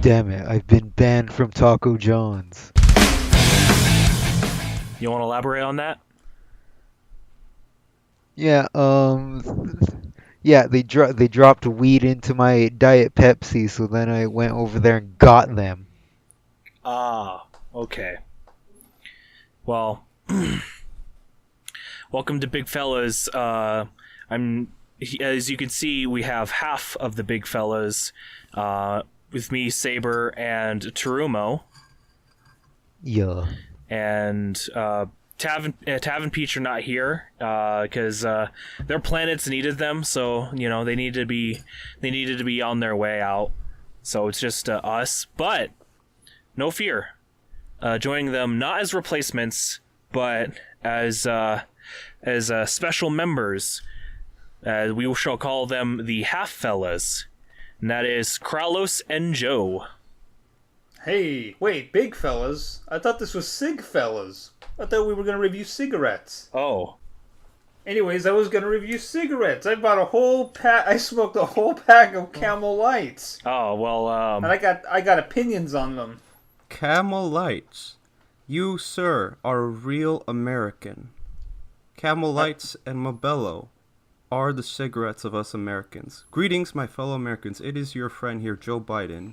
Damn it, I've been banned from Taco John's. You want to elaborate on that? Yeah, yeah, they dropped weed into my Diet Pepsi, so then I went over there and got them. Ah, okay. Well, welcome to Big Fellas. As you can see, we have half of the Big Fellas, with me, Saber, and Tarumo, Yeah. and Tav and Peach are not here because their planets needed them, so they needed to be on their way out. So it's just us, but no fear. Joining them not as replacements, but as special members. We shall call them the Half Fellas, and that is Kralos and Joe. Hey, wait, big fellas? I thought this was cig fellas. I thought we were going to review cigarettes. Oh, Anyways, I was going to review cigarettes. I bought a whole pack. I smoked a whole pack of Camel Lights. oh well. And I got opinions on them. Camel Lights. You, sir, are a real American. Camel Lights and Modelo are the cigarettes of us Americans. Greetings, my fellow Americans. It is your friend here, Joe Biden.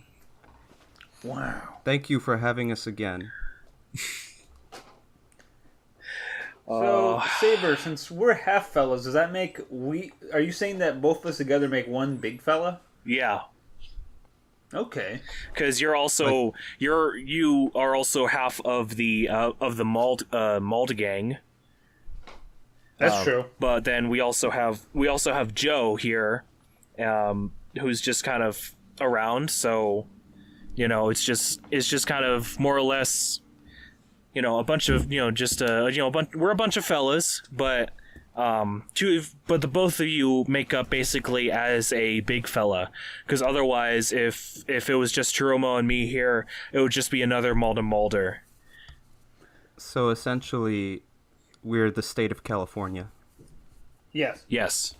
Wow. Thank you for having us again. So, Saber, since we're half fellas, does that make are you saying that both of us together make one big fella? Yeah, Okay. because you are also half of the Mald gang. That's true. But then we also have Joe here, who's just kind of around. So, it's just kind of more or less, a bunch of we're a bunch of fellas, but the both of you make up basically as a big fella. Because otherwise, if it was just Chiromo and me here, it would just be another Malden Mulder. So essentially, we're the state of California. Yes. Yes.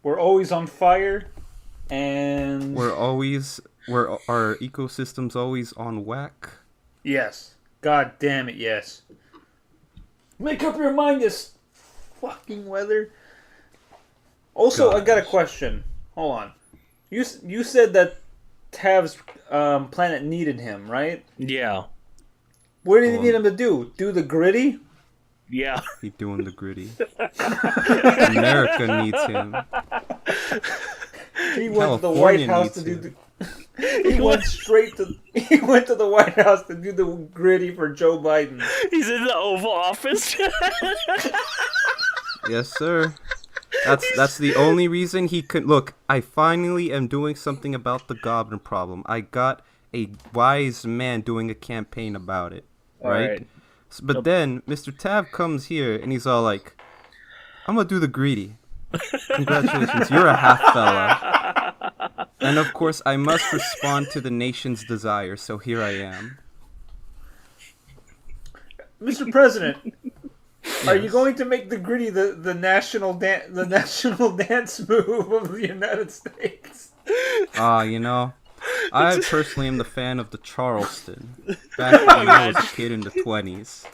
We're always on fire, and We're our ecosystem's always on whack. yes. God damn it, yes. Make up your mind, this fucking weather. Also, I got a question. Hold on. You said that Tav's planet needed him, right? Yeah. What did he need him to do? Do the gritty? Yeah. He doing the gritty. America needs him. He went to the White California House needs to do him. the. He went to the White House to do the gritty for Joe Biden. He's in the Oval Office. Yes, sir. That's the only reason he could look. I finally am doing something about the goblin problem. I got a wise man doing a campaign about it, right? Alright. But then Mr. Tav comes here and he's all like, "I'm gonna do the greedy. Congratulations, you're a half fella." And of course, I must respond to the nation's desire. So here I am. Mr. President, are you going to make the gritty the national dance move of the United States? I personally am the fan of the Charleston. Back when I was a kid in the 20s.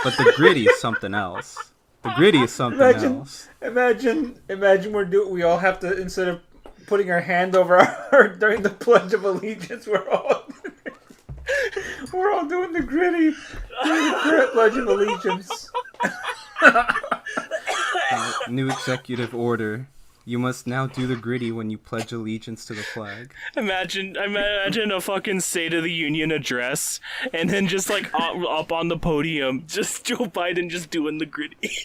But the gritty is something else. The gritty is something else. Imagine we all have to, instead of putting our hand over our heart during the Pledge of Allegiance, we're all doing the gritty during the Pledge of Allegiance. New executive order. You must now do the gritty when you pledge allegiance to the flag. Imagine a fucking State of the Union address, and then just like up on the podium, just Joe Biden just doing the gritty.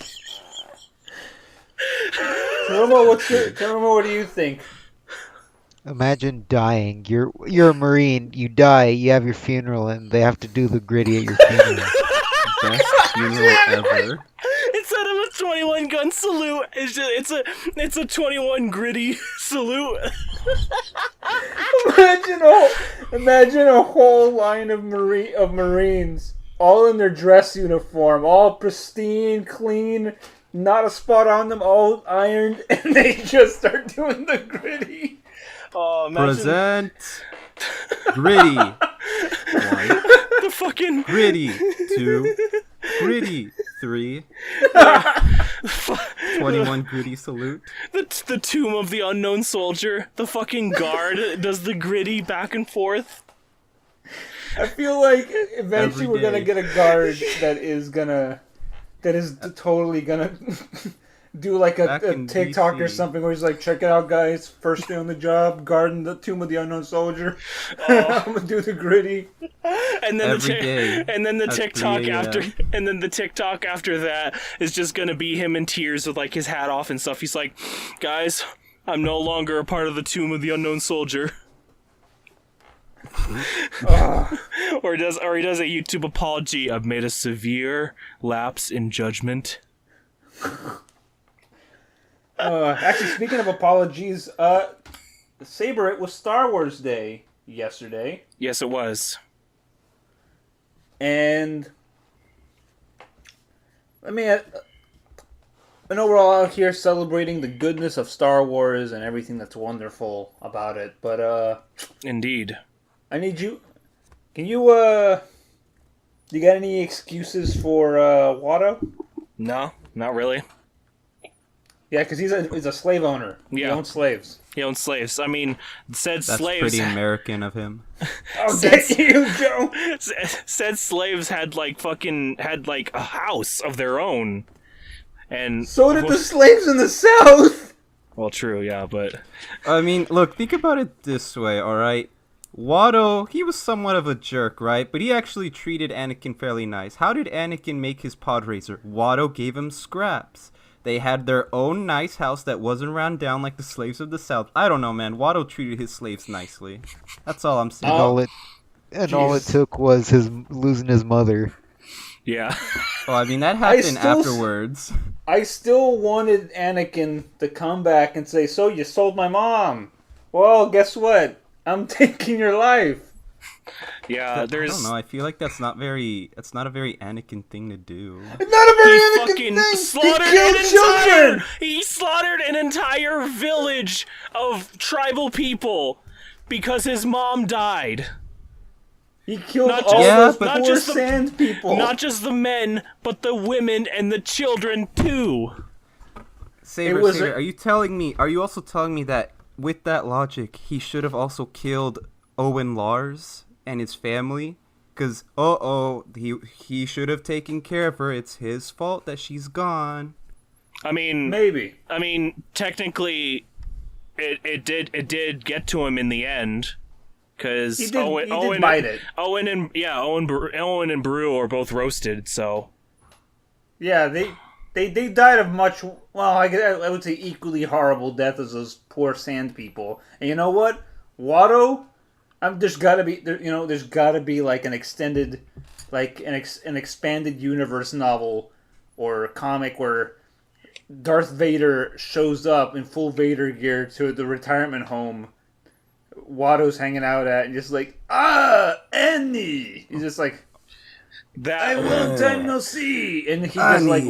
Romo, what do you think? Imagine dying. You're a Marine. You die. You have your funeral, and they have to do the gritty at your funeral. Best funeral ever. Instead of a 21 gun salute, it's a 21 gritty salute. Imagine a whole line of Marines, all in their dress uniform, all pristine, clean, not a spot on them, all ironed, and they just start doing the gritty. Oh, imagine, Present. Gritty. 1. The fucking Gritty. 2. Gritty. 3. 21 gritty salute. the tomb of the unknown soldier. The fucking guard does the gritty back and forth. I feel like eventually Every we're gonna day. get a guard that is totally gonna do like a Back in TikTok or DC. something where he's like, check it out, guys. First day on the job, guarding the tomb of the unknown soldier. I'm gonna do the gritty. And then Every day and then the at TikTok 3 a.m. after and then the TikTok after that is just gonna be him in tears with like his hat off and stuff. He's like, guys, I'm no longer a part of the tomb of the unknown soldier. Or he does a YouTube apology. I've made a severe lapse in judgment. Actually, speaking of apologies, Saber, it was Star Wars Day yesterday, Yes, it was. and I mean, I know we're all out here celebrating the goodness of Star Wars and everything that's wonderful about it, but Indeed. I need you. Can you you got any excuses for Watto? No, not really. Yeah, because he's a slave owner. He Yeah. owns slaves. He owns slaves. I mean, said That's slaves. pretty American of him. Oh, get you, Joe! Said slaves had like a house of their own, and So did the slaves in the South. well, true, yeah, but I mean, look, think about it this way, alright? Watto, he was somewhat of a jerk, right? But he actually treated Anakin fairly nice. How did Anakin make his pod racer? Watto gave him scraps. They had their own nice house that wasn't run down like the slaves of the South. I don't know, man. Watto treated his slaves nicely. That's all I'm saying. And all it Jeez. took was his losing his mother. yeah, Well, I mean, that happened still- afterwards. I still wanted Anakin to come back and say, "So you sold my mom? Well, guess what? I'm taking your life." yeah. I There's don't know. I feel like that's not a very Anakin thing to do. It's not a he very Anakin fucking thing. slaughtered He killed an children. entire. He slaughtered an entire village of tribal people because his mom died. He killed Not all just- Yeah, those but- poor not just the- sand people. Not just the men, but the women and the children too. Saber, It was Saber, a- are you also telling me that with that logic, he should have also killed Owen Lars and his family? Because, he should have taken care of her. It's his fault that she's gone. I mean, Maybe. technically, it did get to him in the end, because He did bite it. Owen and Brew are both roasted. So Yeah, they died of much. Well, I would say equally horrible death as those poor sand people. And you know what, Watto, there's gotta be like an extended, like an expanded universe novel or comic where Darth Vader shows up in full Vader gear to the retirement home Watto's hanging out at, and just like, Annie. He's just like, I will time no see, and he just like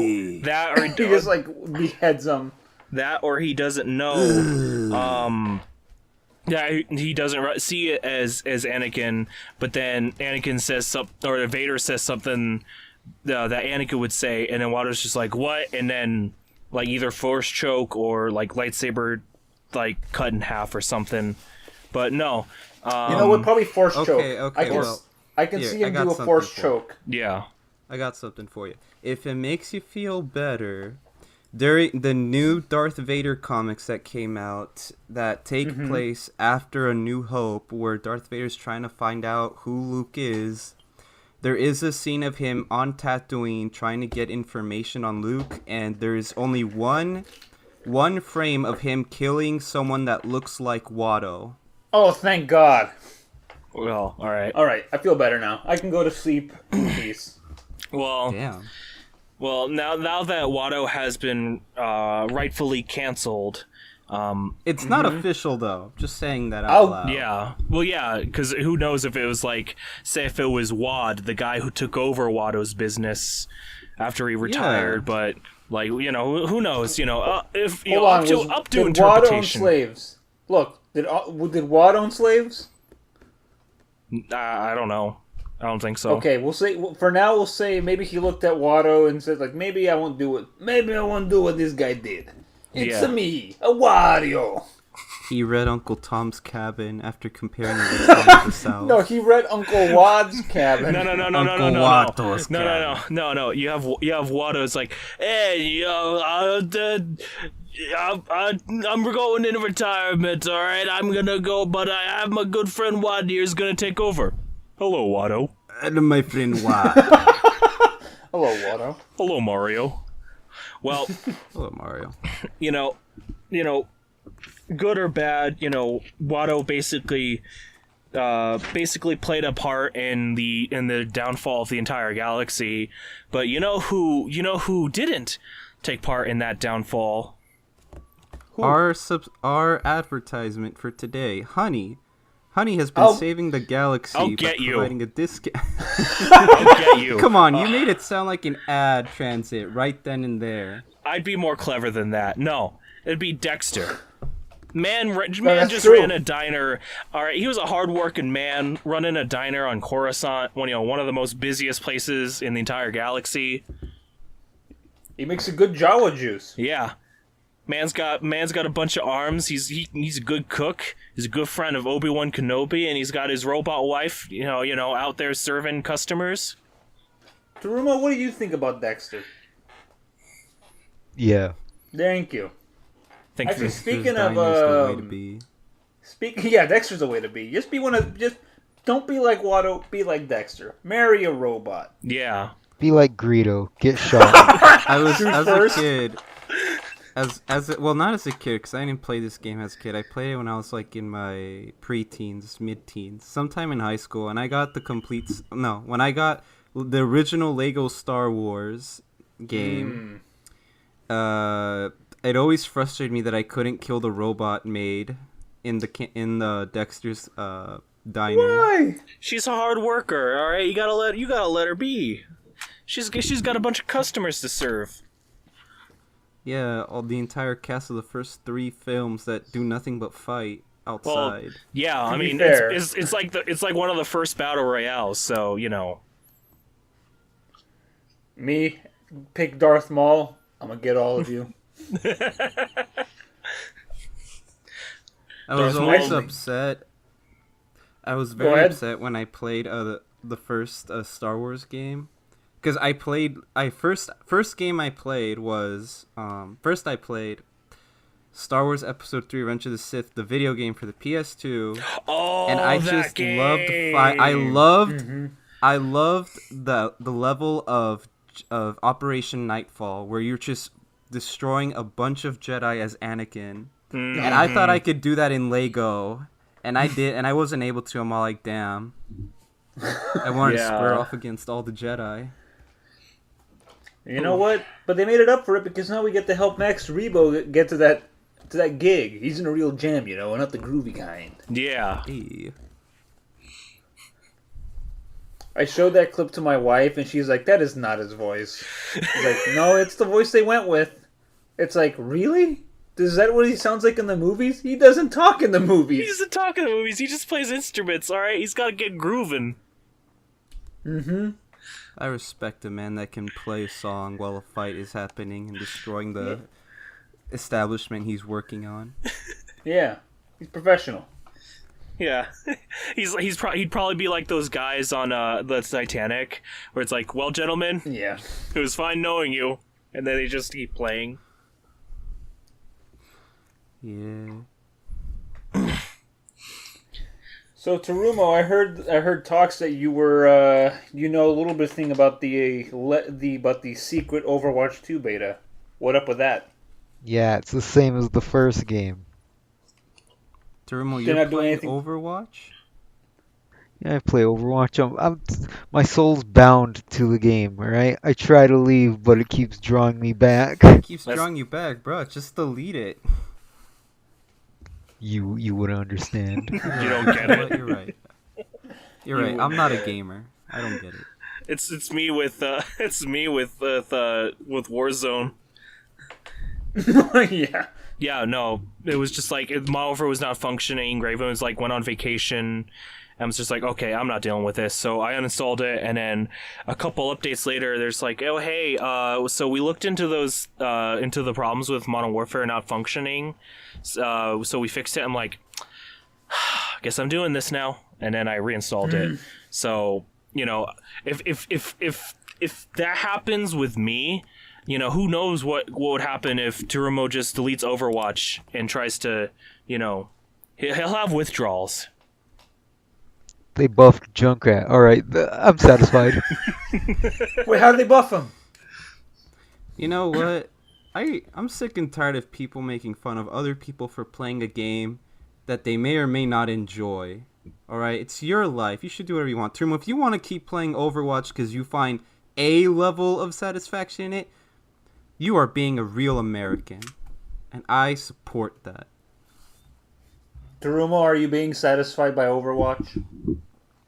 that, or he just like beheads him. that, or he doesn't know. Yeah, he doesn't see it as Anakin, but then Anakin says something, or Vader says something that Anakin would say, and then Watto's just like, what? And then like either force choke or like lightsaber like cut in half or something. But no, You know what? Probably force choke. Okay, I can here, see I him got do a something force for you. choke. yeah. I got something for you. If it makes you feel better, during the new Darth Vader comics that came out that take place after A New Hope, where Darth Vader's trying to find out who Luke is, there is a scene of him on Tatooine trying to get information on Luke, and there's only one frame of him killing someone that looks like Watto. Oh, thank God! Well, all right. All right, I feel better now. I can go to sleep in peace. Well, Damn. well, now that Watto has been rightfully canceled. It's not official though. Just saying that out Oh, loud. Yeah. Well, yeah, because who knows if it was like, say, if it was Wad, the guy who took over Watto's business after he retired, but like, you know, who knows? You know, if you know, up to did Wad own interpretation. slaves? Look, did Wad own slaves? I don't know. I don't think so. Okay, we'll say for now. We'll say maybe he looked at Watto and said like, maybe I won't do it. Maybe I won't do what this guy did. It's Yeah. me, a Wario. He read Uncle Tom's Cabin after comparing it with Song of the South. No, he read Uncle Wad's Cabin. No. Uncle Watto's No. You have Watto. It's like, hey, yo, I'm going into retirement. All right, I'm gonna go, but I have my good friend Watt here's gonna take over. Hello, Watto. And my friend Watt. Hello, Watto. Hello, Mario. Well, Hello, Mario. you know, good or bad, Watto basically played a part in the downfall of the entire galaxy. But you know who didn't take part in that downfall? Our advertisement for today, Honey. Honey has been saving the galaxy I'll by get you. providing a discount. I'll get you. Come on, you made it sound like an ad transit right then and there. I'd be more clever than that. No, it'd be Dexter. Man that's just true. ran a diner. All right, he was a hard-working man running a diner on Coruscant, one of the most busiest places in the entire galaxy. He makes a good Jawa juice. Yeah, man's got a bunch of arms. He's a good cook. He's a good friend of Obi-Wan Kenobi, and he's got his robot wife. Out there serving customers. Tarumo, what do you think about Dexter? Yeah. Thank you. Think Actually, for, speaking Diner's of the way to be. yeah, Dexter's the way to be. Just don't be like Watto. Be like Dexter. Marry a robot. yeah. Be like Greedo. Get shot. I was as first. a kid. Well, not as a kid, because I didn't play this game as a kid. I played it when I was like in my pre-teens, mid-teens, sometime in high school, and I got when I got the original Lego Star Wars game. It always frustrated me that I couldn't kill the robot maid in the Dexter's diner. Why? She's a hard worker. All right, you gotta let her be. She's got a bunch of customers to serve. Yeah, the entire cast of the first 3 films that do nothing but fight outside. Well, yeah, I To be mean, fair. it's like one of the first battle royales. So Me, pick Darth Maul. I'm gonna get all of you. I was Darth always Maul. upset. I was Go very ahead. upset when I played the first Star Wars game, because first game I played was first I played Star Wars Episode 3: Revenge of the Sith, the video game for the PS2, Oh, and I that just game. loved I loved the level of Operation Nightfall, where you're just destroying a bunch of Jedi as Anakin. And I thought I could do that in Lego, and I did, and I wasn't able to. I'm all like, damn. I wanted to square off against all the Jedi. You know what? But they made it up for it because now we get to help Max Rebo get to that gig. He's in a real jam, and not the groovy kind. Yeah. Hey. I showed that clip to my wife, and she's like, "That is not his voice." I was like, "No, it's the voice they went with." It's like, really? Is that what he sounds like in the movies? He doesn't talk in the He movies. doesn't talk in the movies. He just plays instruments. All right, he's got to get grooving. I respect a man that can play a song while a fight is happening and destroying the establishment he's working on. Yeah, he's professional. Yeah, he'd probably be like those guys on the Titanic, where it's like, "Well, gentlemen, Yeah. it was fine knowing you," and then they just keep playing. Yeah. So Tarumo, I heard talks that you were a little bit thing about the secret Overwatch 2 beta. What up with that? Yeah, it's the same as the first game. Terumo, They're you're not doing playing anything- Overwatch? Yeah, I play Overwatch. My soul's bound to the game, alright? I try to leave, but it keeps drawing me back. It keeps That's- drawing you back, bro. Just delete it. You wouldn't understand. You don't get it. You're right. You're right. I'm not a gamer. I don't get it. It's me with Warzone. Yeah. yeah, no, it was just like Modern Warfare was not functioning. Graven was like went on vacation. I was just like, okay, I'm not dealing with this. So I uninstalled it, and then a couple updates later, there's like, oh hey, so we looked into those into the problems with Modern Warfare not functioning. So we fixed it. I'm like, I guess I'm doing this now, and then I reinstalled it. So if that happens with me, who knows what would happen if Turumo just deletes Overwatch and tries to, he'll have withdrawals. They buffed Junkrat. All right, I'm satisfied. Wait, how did they buff him? You know what? I'm sick and tired of people making fun of other people for playing a game that they may or may not enjoy. Alright? It's your life. You should do whatever you want. Trumo, if you want to keep playing Overwatch because you find a level of satisfaction in it, you are being a real American. And I support that. Terumo, are you being satisfied by Overwatch?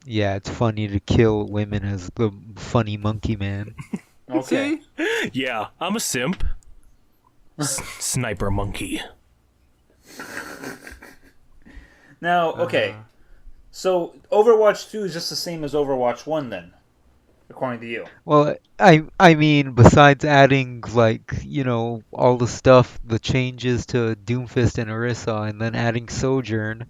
Yeah, it's funny to kill women as the funny monkey man. Okay. See? Yeah, I'm a simp. Sniper monkey. Now, okay. So Overwatch 2 is just the same as Overwatch 1 then, according to you. Well, I mean, besides adding all the stuff, the changes to Doomfist and Orisa, and then adding Sojourn,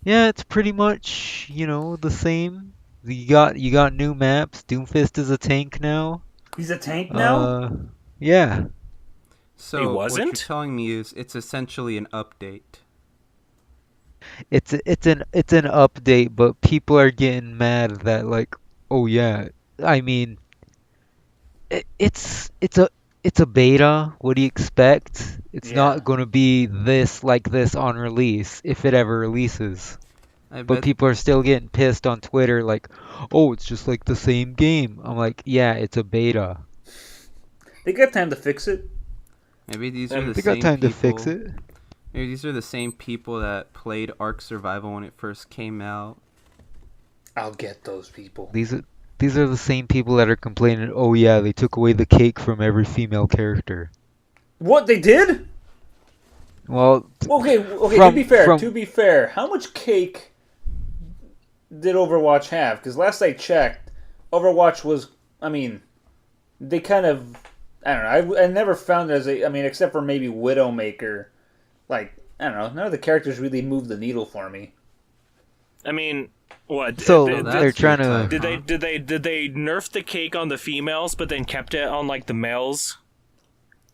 yeah, it's pretty much the same. You got new maps. Doomfist is a tank now. He's a tank now? Yeah. So He what you're wasn't? telling me is it's essentially an update. It's an update, but people are getting mad that oh yeah, I mean, it's a beta. What do you expect? It's Yeah. not going to be this on release if it ever releases. I But bet people are still getting pissed on Twitter like, "Oh, it's just like the same game." I'm like, "Yeah, it's a beta. They got time to fix it. maybe these are the They got same time people. to fix it." Maybe these are the same people that played Ark Survival when it first came out. I'll get those people. These are the same people that are complaining, "Oh yeah, they took away the cake from every female character." What, they did? Well, Okay, From- to be fair, how much cake did Overwatch have? Because last I checked, Overwatch was, they kind of, I don't know, I never found it except for maybe Widowmaker, I don't know, none of the characters really moved the needle for me. I mean, what? So did, they're trying to. did they nerf the cake on the females, but then kept it on the males?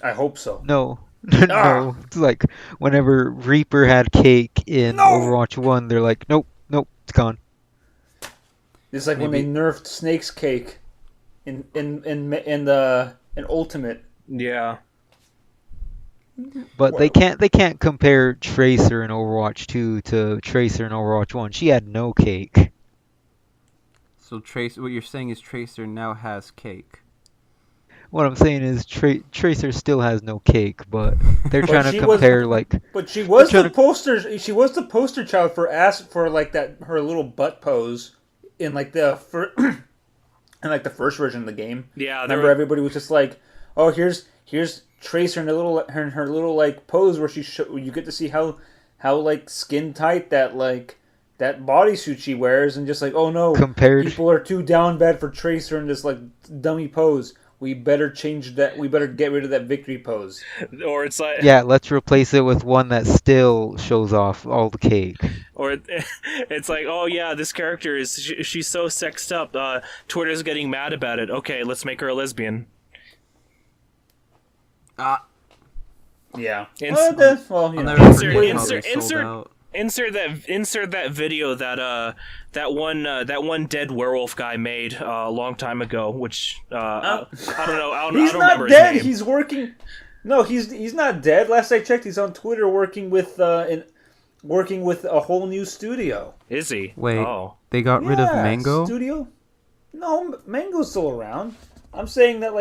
I hope so. No. No. It's like whenever Reaper had cake in Overwatch 1, they're like, nope, it's gone. It's like when Maybe- they nerfed Snake's cake in Ultimate. Yeah. But they can't compare Tracer in Overwatch 2 to Tracer in Overwatch 1. She had no cake. So what you're saying is Tracer now has cake. What I'm saying is Tracer still has no cake, but they're But trying to she was- compare But she was trying the to- poster. She was the poster child for her little butt pose in the first version of the game. Yeah. Remember, everybody was just like, "Oh, here's Tracer in her little pose where you get to see how skin tight that bodysuit she wears, and just oh no, compared. people are too down bad for Tracer in this dummy pose. We better change that. We better get rid of that victory pose." Or it's like, Yeah, let's replace it with one that still shows off all the cake. or it's like, oh yeah, this character she's so sexed up. Twitter's getting mad about it. Okay, let's make her a lesbian. Yeah. Ins- Well, you I'll know. never Insert- forget how they insert- sold out. Insert that video that one dead werewolf guy made a long time ago, which I don't know. I He's don't not remember dead. his name. He's working. No, he's not dead. Last I checked, he's on Twitter working with a whole new studio. Is he? Wait, Oh. they got rid of Yeah, Mango? Studio? No, Mango's still around. I'm saying that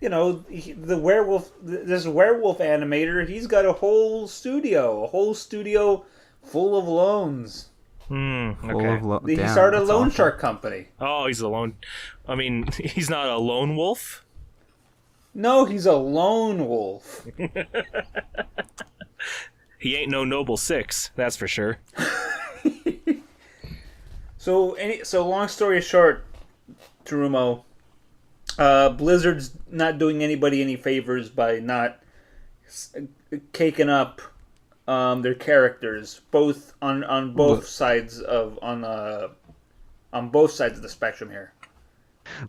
the werewolf, this werewolf animator, he's got a whole studio full of loans. Full Okay. of He Damn, started a that's loan awful. shark company. Oh, he's a lone. I mean, he's not a lone wolf. No, he's a lone wolf. He ain't no Noble Six, that's for sure. So long story short, Tarumo, Blizzard's not doing anybody any favors by not caking up their characters, both on both Look, sides of on both sides of the spectrum here.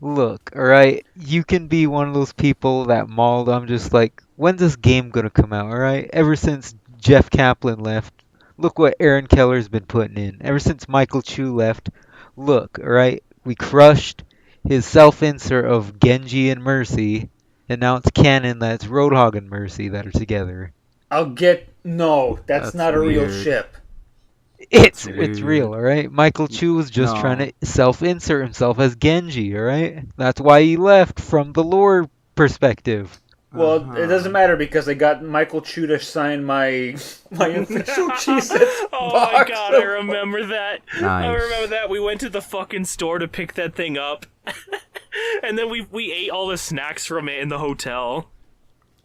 look, all right. You can be one of those people that mauled. I'm just like, when's this game gonna come out? All right. Ever since Jeff Kaplan left, look what Aaron Keller's been putting in. Ever since Michael Chu left, look, all right. We crushed his self-insert of Genji and Mercy, and now it's canon that it's Roadhog and Mercy that are together. No, that's That's not a real weird. ship. That's It's real, weird. all right. Michael Chu was just trying No. to self-insert himself as Genji, all right. That's why he left from the lore perspective. Well, it Uh-huh. doesn't matter because I got Michael Chu to sign my official Cheez-Its Oh my box. god, I remember that. I Nice. remember that. We went to the fucking store to pick that thing up. And then we ate all the snacks from it in the hotel.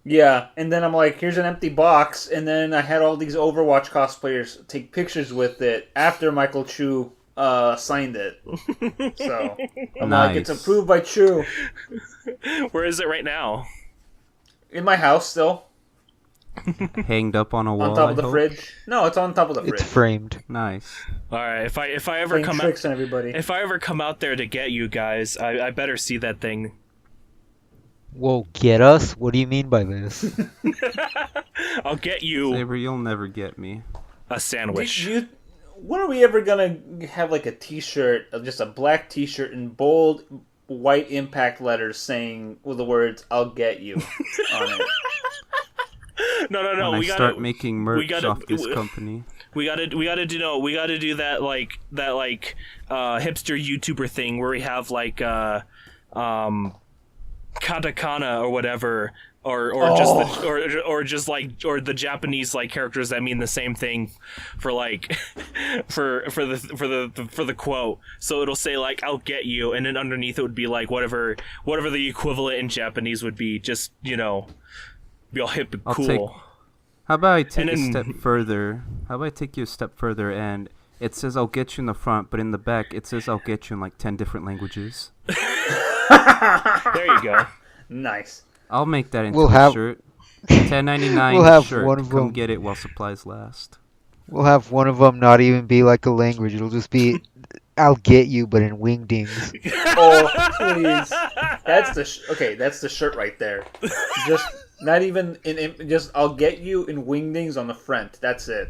Yeah, and then I'm like, here's an empty box, and then I had all these Overwatch cosplayers take pictures with it after Michael Chu signed it. So I'm like, it's Nice. approved by Chu. Where is it right now? In my house still, Hanged up on a wall. on top I of the hope? fridge. No, it's on top of the It's fridge. framed. Nice. All right, if I ever Playing come tricks out, on everybody. if I ever come out there to get you guys, I better see that thing. Whoa, get us? What do you mean by this? I'll get you Saber, you'll never get me. a sandwich. When are we ever gonna have like a T-shirt, just a black T-shirt in bold white impact letters saying with the words "I'll get you" on it? No. When We I gotta start making merch gotta- off this company. we gotta do that hipster YouTuber thing where we have like katakana or whatever. Or the Japanese like characters that mean the same thing for like for the quote. So it'll say like "I'll get you," and then underneath it would be like whatever the equivalent in Japanese would be. Just be all hip and I'll cool. take- How about I take And a then- step further? How about I take you a step further and it says I'll get you in the front, but in the back it says I'll get you in like 10 different languages. There you go. Nice. I'll make that into We'll a have- shirt. $10.99 We'll have shirt. one of Come them. get it while supplies last. We'll have one of them not even be like a language. It'll just be, I'll get you, but in wingdings. Oh, please. That's that's the shirt right there. Just not even just "I'll get you" in wingdings on the front. That's it.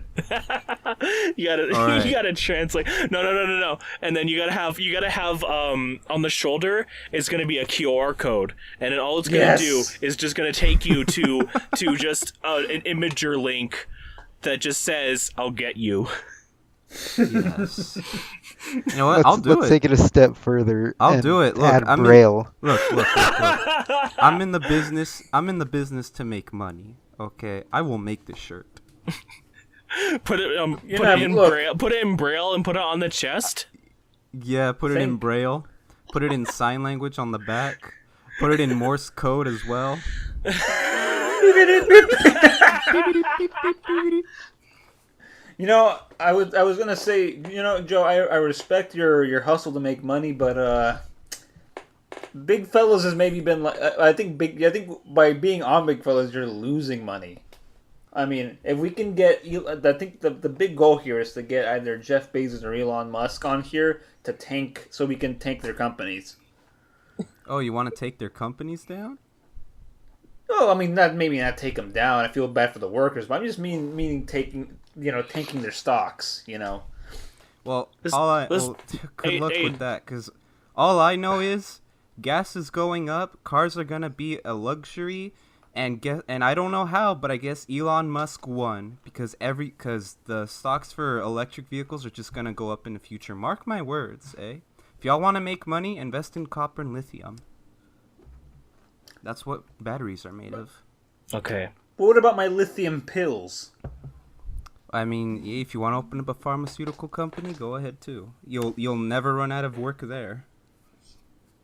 You gotta All right. you gotta translate. No. And then you gotta have on the shoulder it's gonna be a QR code, and then all it's gonna Yes. do is just gonna take you to just an imager link that just says "I'll get you." Yes. You know what? I'll do let's it. take it a step further. I'll and do it. Look, add I'm in- Braille. Look. I'm in the business. I'm in the business to make money. Okay, I will make this shirt. Put it look. put it in braille and put it on the chest. Yeah, put it in Think. Braille. Put it in sign language on the back. Put it in Morse code as well. You know, I was gonna say, you know, Joe, I respect your hustle to make money, but Big Fellas has maybe been like I think by being on Big Fellas you're losing money. I mean, if we can get, I think the big goal here is to get either Jeff Bezos or Elon Musk on here to tank, so we can tank their companies. Oh, you want to take their companies down? Oh, I mean, maybe not take them down. I feel bad for the workers, but I'm just meaning taking, tanking their stocks. Well, Let's- good hey, luck hey. with that, because all I know is gas is going up, cars are gonna be a luxury, and I don't know how, but I guess Elon Musk won because the stocks for electric vehicles are just gonna go up in the future. Mark my words, eh? If y'all want to make money, invest in copper and lithium. That's what batteries are made of. Okay. But what about my lithium pills? I mean, if you want to open up a pharmaceutical company, go ahead too. You'll never run out of work there.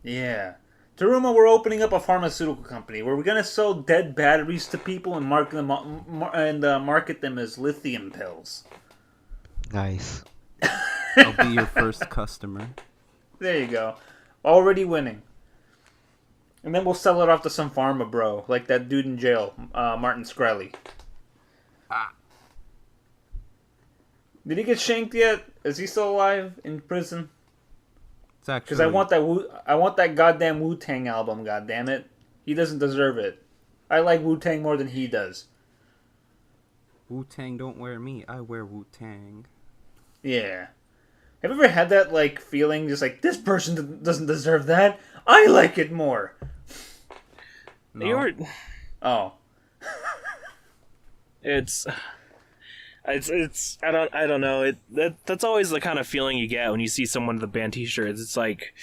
Yeah. Teruma, we're opening up a pharmaceutical company where we're gonna sell dead batteries to people and market them as lithium pills. Nice. I'll be your first customer. There you go. Already winning. And then we'll sell it off to some pharma bro, like that dude in jail, Martin Shkreli. Did he get shanked yet? Is he still alive in prison? It's actually Because I want that goddamn Wu-Tang album. Goddamn it, he doesn't deserve it. I like Wu-Tang more than he does. Wu-Tang don't wear me, I wear Wu-Tang. Yeah. Have you ever had that like feeling, just like this person doesn't deserve that? I like it more. No. You're. Oh. It's I don't know. That's always the kind of feeling you get when you see someone with the band T-shirts. It's like,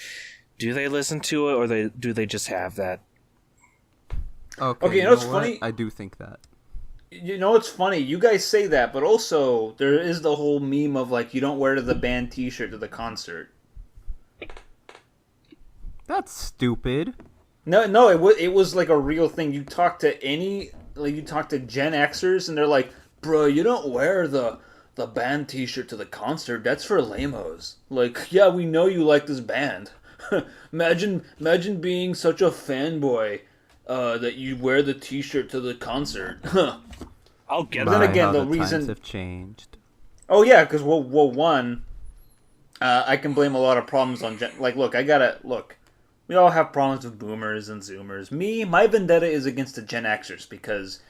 do they listen to it, or do they just have that? Okay, you know what's funny? I do think that. You know what's funny? You guys say that, but also there is the whole meme of like you don't wear the band T-shirt to the concert. That's stupid. No, it was like a real thing. You talk to you talk to Gen Xers, and they're like, "Bro, you don't wear the band T-shirt to the concert. That's for lamos." Like, yeah, we know you like this band. imagine being such a fanboy that you wear the T-shirt to the concert. I'll get Then that. again, how the reason times have changed. Oh yeah, because one, I can blame a lot of problems on look. We all have problems with boomers and zoomers. My vendetta is against the Gen Xers because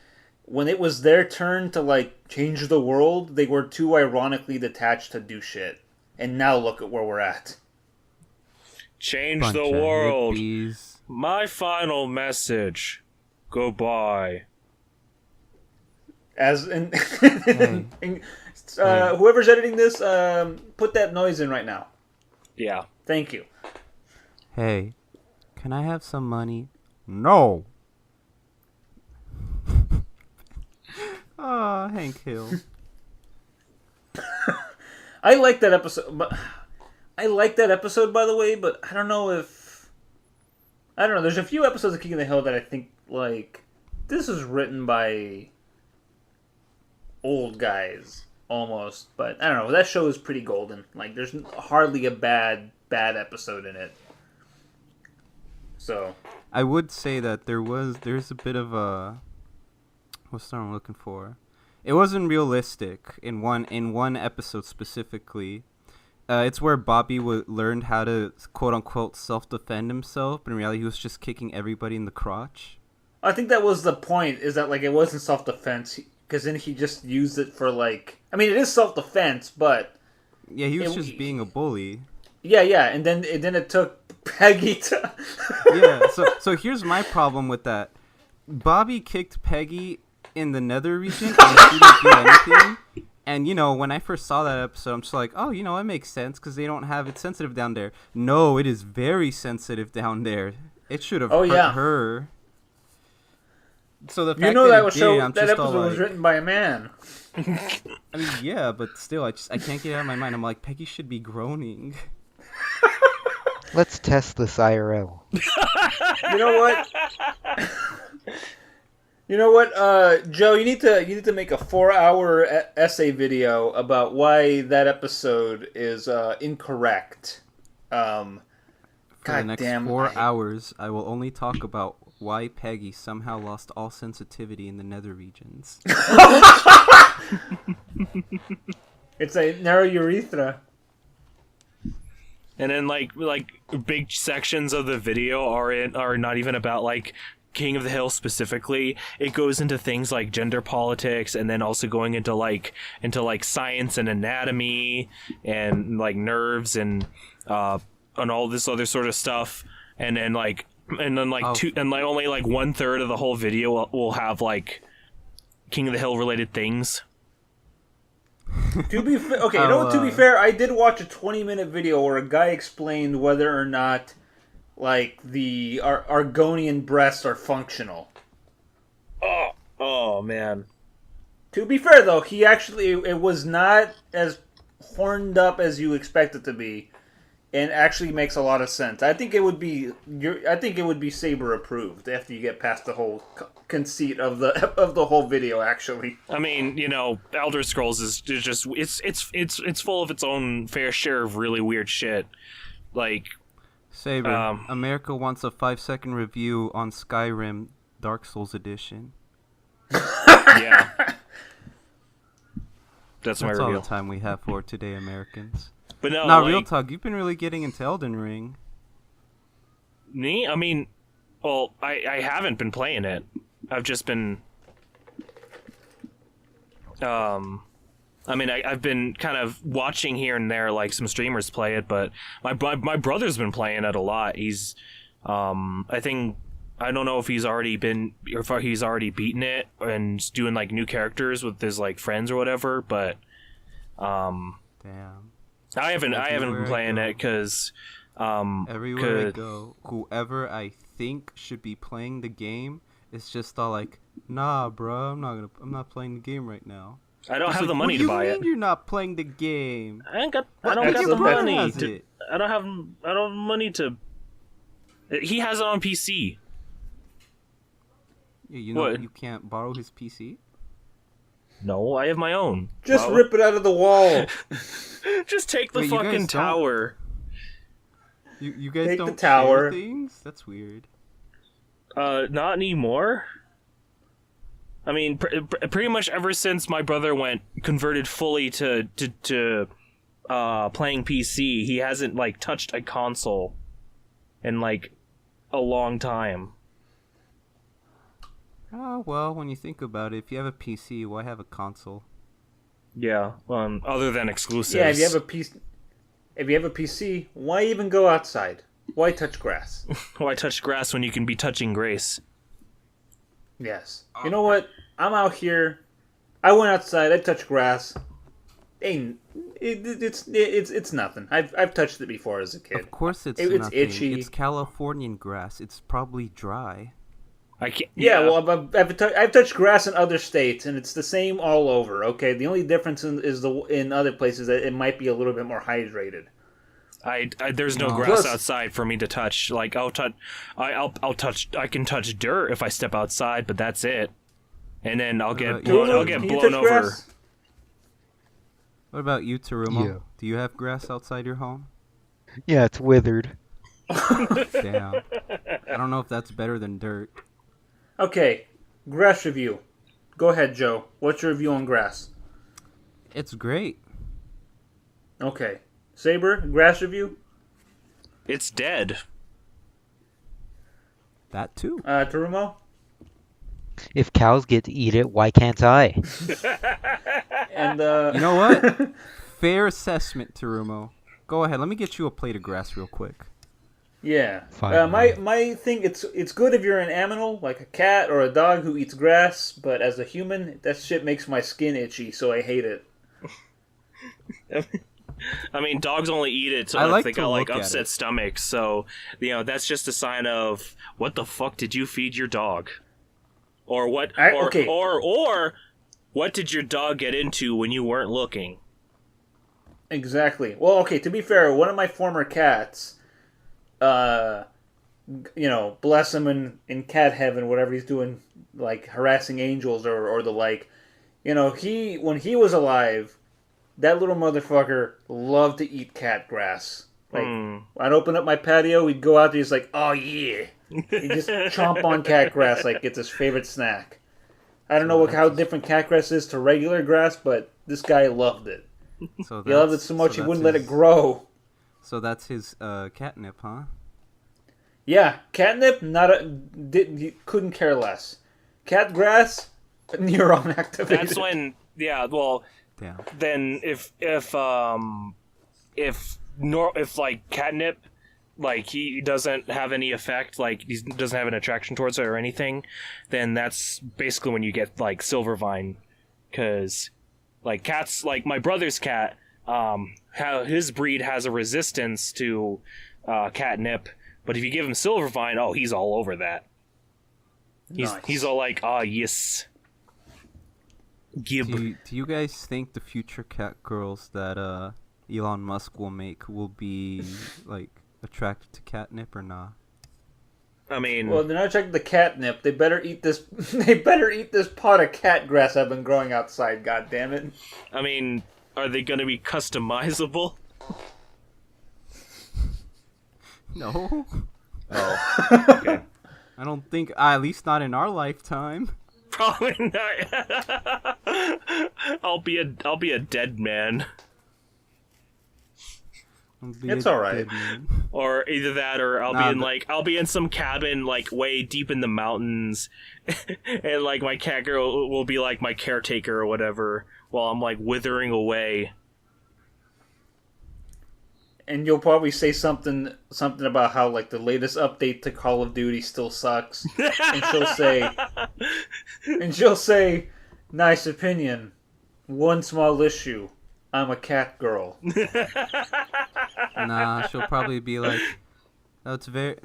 when it was their turn to like change the world, they were too ironically detached to do shit. And now look at where we're at. Change Bunch the of world. hippies. My final message. Goodbye. As in, Hey. whoever's editing this, put that noise in right now. Yeah. Thank you. Hey, can I have some money? No. Ah, Hank Hill. I like that episode, but by the way. But I don't know. There's a few episodes of King of the Hill that I think like this is written by old guys almost. But I don't know. That show is pretty golden. Like there's hardly a bad episode in it. So I would say that there's a bit of a what's the word I'm looking for? It wasn't realistic in one episode specifically. It's where Bobby learned how to quote unquote self-defend himself, but in reality he was just kicking everybody in the crotch. I think that was the point. Is that like it wasn't self-defense because then he just used it for like. I mean, it is self-defense, but Yeah, he was just being a bully. yeah, and then it took Peggy to. Yeah, so here's my problem with that. Bobby kicked Peggy in the nether region and she didn't do anything. And, when I first saw that episode, I'm just like, oh, it makes sense because they don't have it sensitive down there. No, it is very sensitive down there. It should have hurt her. So the fact that was I'm that just all episode was like, written by a man. I mean, yeah, but still, I can't get it out of my mind. I'm like, Peggy should be groaning. Let's test this IRL. You know what? Joe, you need to make a 4-hour essay video about why that episode is incorrect. For the next 4 hours, I will only talk about why Peggy somehow lost all sensitivity in the nether regions. It's a narrow urethra. And then like big sections of the video are not even about like King of the Hill specifically. It goes into things like gender politics, and then also going into like science and anatomy and like nerves and all this other sort of stuff. And then only like 1/3 of the whole video will have like King of the Hill related things. To be fair, I did watch a 20-minute video where a guy explained whether or not like the Argonian breasts are functional. Oh man. To be fair though, it was not as horned up as you expect it to be. and actually makes a lot of sense. I think it would be Saber approved after you get past the whole conceit of the whole video. Actually, I mean, Elder Scrolls is just it's full of its own fair share of really weird shit. Like, Saber, America wants a 5-second review on Skyrim Dark Souls Edition. yeah, that's my That's all reveal. the time we have for today, Americans. But no, Now, real talk, you've been really getting into Elden Ring. me. I mean, well, I haven't been playing it. I've just been. I mean, I've been kind of watching here and there, like some streamers play it, but my brother's been playing it a lot. He's, I think, I don't know if he's already been, or if he's already beaten it and doing like new characters with his like friends or whatever. But, Damn. I haven't Everywhere been I playing go. it because, Everywhere I go, whoever I think should be playing the game is just all like, "Nah, bro, I'm not playing the game right now." I don't It's have like, the money what to do buy you it. mean you're not playing the game? I don't What got your the brother money. has To, it? I don't have money to. He has it on PC. Yeah, you know What? you can't borrow his PC. No, I have my own. just Well, rip it out of the wall. Just take the Wait, you guys fucking don't- tower. You guys Take the don't tower. share things? That's weird. Not anymore. I mean, pretty much ever since my brother converted fully to playing PC, he hasn't like touched a console in like a long time. Oh, well, when you think about it, if you have a PC, why have a console? Yeah, other than exclusives. Yeah, if you have a PC, why even go outside? Why touch grass? Why touch grass when you can be touching grace? Yes. You know what? I'm out here. I went outside. I touched grass. It's nothing. I've touched it before as a kid. Of course it's It's nothing. itchy. It's Californian grass. It's probably dry. I can't. Yeah, well, I've touched grass in other states, and it's the same all over. Okay, the only difference is in other places that it might be a little bit more hydrated. There's no No. grass Plus- outside for me to touch. Like I'll touch. I can touch dirt if I step outside, but that's it. And then I'll get you? I'll get Can you blown touch over. grass? What about you, Terumo? Yeah. Do you have grass outside your home? Yeah, it's withered. Damn. I don't know if that's better than dirt. Okay, grass review. Go ahead, Joe. What's your review on grass? It's great. Okay, Saber, grass review. It's dead. That too. Terumo. If cows get to eat it, why can't I? And You know what? Fair assessment, Terumo. Go ahead. Let me get you a plate of grass real quick. yeah, Fine, my thing. It's good if you're an animal like a cat or a dog who eats grass, but as a human, that shit makes my skin itchy, so I hate it. I mean, dogs only eat it I if like they to got like look at upset it. stomachs. So that's just a sign of what the fuck did you feed your dog, or what, Okay. or what did your dog get into when you weren't looking? Exactly. Well, okay. To be fair, one of my former cats, bless him in cat heaven, whatever he's doing, like harassing angels or the like. When he was alive, that little motherfucker loved to eat cat grass. Like, I'd open up my patio, he'd go out there, he's like, oh yeah. He'd just chomp on cat grass like it's his favorite snack. I don't know how different cat grass is to regular grass, but this guy loved it. So He loved it so much he wouldn't let it grow. So that's his catnip, huh? Yeah, catnip, he couldn't care less. Cat grass, neuron activated. That's when, yeah. Well, Damn. then if like catnip, like he doesn't have any effect, like he doesn't have an attraction towards it or anything, then that's basically when you get like Silvervine, because like cats, like my brother's cat, how his breed has a resistance to catnip, but if you give him Silvervine, oh, he's all over that. Nice. He's all like, ah, yes. Gib. Do you guys think the future cat girls that Elon Musk will make will be like attracted to catnip or not? I mean, Well, they're not checking the catnip. They better eat this. They better eat this pot of cat grass I've been growing outside. God damn it! are they going to be customizable? No, Oh, okay. I don't think. At least not in our lifetime. Probably not. I'll be a dead man. I'll be It's a all right. dead man. Or either that, or I'll be in some cabin like way deep in the mountains, and like my cat girl will be like my caretaker or whatever, while I'm like withering away. And you'll probably say something about how like the latest update to Call of Duty still sucks, and she'll say, nice opinion, one small issue. I'm a cat girl. Nah, she'll probably be like, "That's very,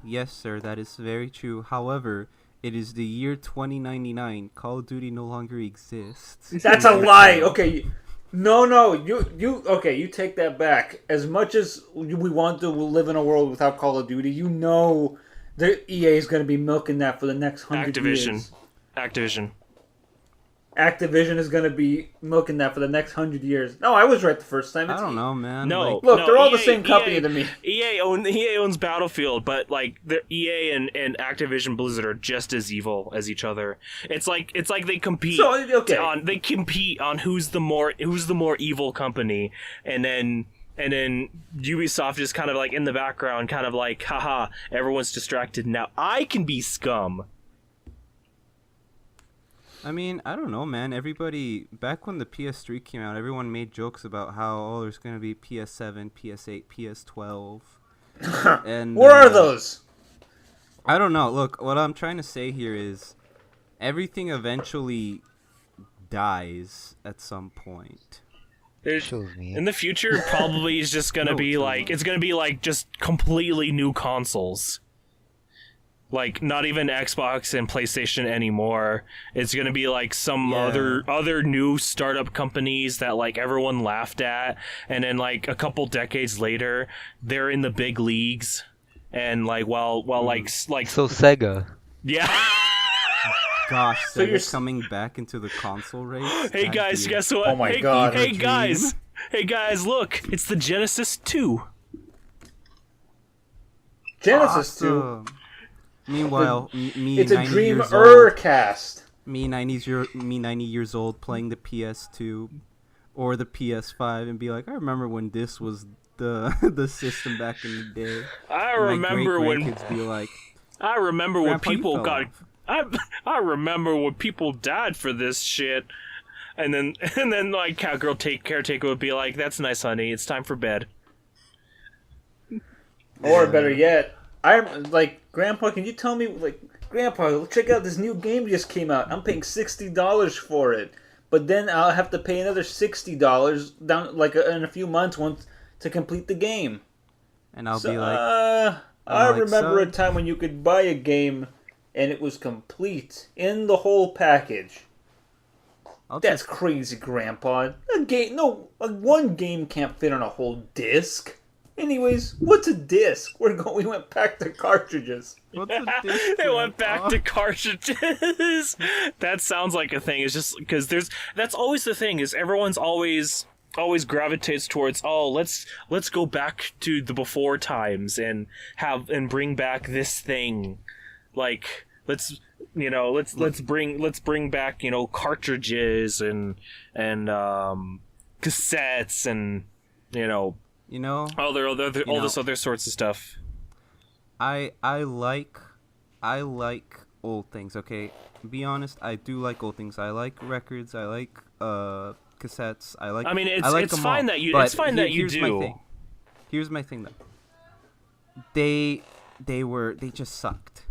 yes, sir, that is very true. However, it is the year 2099. Call of Duty no longer exists." That's a lie. Okay, no, you take that back. As much as we want to live in a world without Call of Duty, you know, the EA is going to be milking that for the next 100 years. Activision. Activision is going to be milking that for the next 100 years. No, I was right the first time. I don't know, man. No, Like, Look, no, they're all the EA same company to me. EA owns Battlefield, but like the EA and Activision Blizzard are just as evil as each other. It's like they compete. So, okay. They compete on who's the more evil company, and then Ubisoft is kind of like in the background, kind of like, haha, everyone's distracted now. I can be scum. I mean, I don't know, man. Everybody, back when the PS3 came out, everyone made jokes about how, there's going to be PS7, PS8, PS12. And Where are those? I don't know. Look, what I'm trying to say here is everything eventually dies at some point. Shows me. In the future, probably is just gonna be like, it's gonna be like just completely new consoles. Like, not even Xbox and PlayStation anymore. It's gonna be like some other new startup companies that like everyone laughed at, and then like a couple decades later, they're in the big leagues, and like while like So Sega. yeah. Gosh, So so you're coming back into the console race? Hey That'd guys, be- guess what? Oh my hey, God. Hey Dream. guys. Hey guys, look, it's the Genesis 2. Genesis 2. Awesome. Meanwhile, me It's a 90 years old, Dreamer-cast. me 90 years old playing the PS2 or the PS5 and be like, I remember when this was the the system back in the day. I And my remember when great-grandkids be like, I remember when Grandpa, you people fell got off. I remember when people died for this shit. And then like cowgirl caretaker would be like, "That's nice, honey. It's time for bed." Or better yet, I'm like, Grandpa, can you tell me, like, Grandpa, check out this new game just came out. I'm paying $60 for it, but then I'll have to pay another $60 down like in a few months once to complete the game. and I'll So, be like, I like, remember a son? time when you could buy a game and it was complete in the whole package. I'll That's just, crazy, Grandpa. One game can't fit on a whole disc. Anyways, what's a disc? We went back to cartridges. what's a disc, They went back Grandpa? to cartridges. That sounds like a thing. It's just because that's always the thing, is everyone's always gravitates towards, oh, let's go back to the before times and bring back this thing. Like, let's bring back, cartridges and cassettes and You know, all this other sorts of stuff. I like old things. Okay, be honest, I do like old things. I like records. I like cassettes. I like. I mean, I like it's them fine all. that you But it's fine that you here's my do. thing. Here's my thing though. They just sucked.